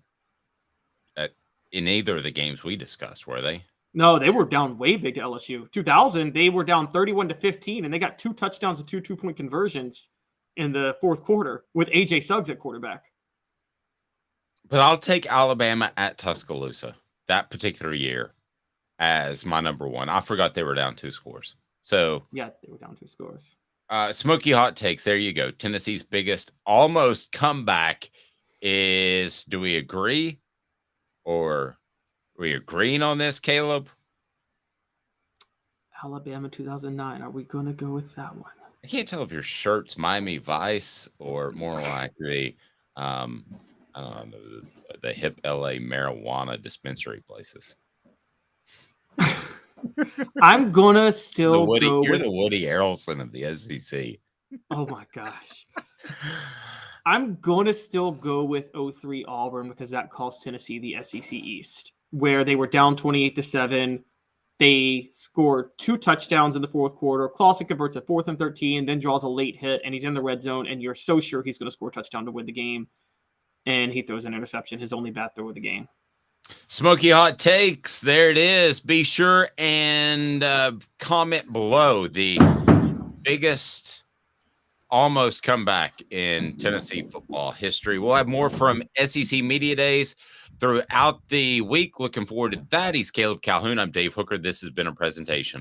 in either of the games we discussed, were they? No, they were down way big to LSU. 2000, they were down 31-15, and they got 2 touchdowns and 2 2-point conversions in the fourth quarter with AJ Suggs at quarterback. But I'll take Alabama at Tuscaloosa that particular year as my number one. I forgot they were down 2 scores. So yeah, they were down 2 scores. Smoky hot takes. There you go. Tennessee's biggest almost comeback is, do we agree? Or are we agreeing on this, Caleb? Alabama 2009. Are we going to go with that one? I can't tell if your shirt's Miami Vice or more likely, I don't know, the hip LA marijuana dispensary places. I'm gonna still go. You're the Woody Harrelson of the SEC. Oh my gosh. I'm gonna still go with 03 Auburn because that cost Tennessee the SEC East, where they were down 28-7. They scored 2 touchdowns in the fourth quarter. Clausen converts a 4th and 13, then draws a late hit, and he's in the red zone, and you're so sure he's going to score a touchdown to win the game. And he throws an interception, his only bad throw of the game. Smoky hot takes. There it is. Be sure and comment below the biggest almost comeback in Tennessee football history. We'll have more from SEC Media Days throughout the week. Looking forward to that. He's Caleb Calhoun. I'm Dave Hooker. This has been a presentation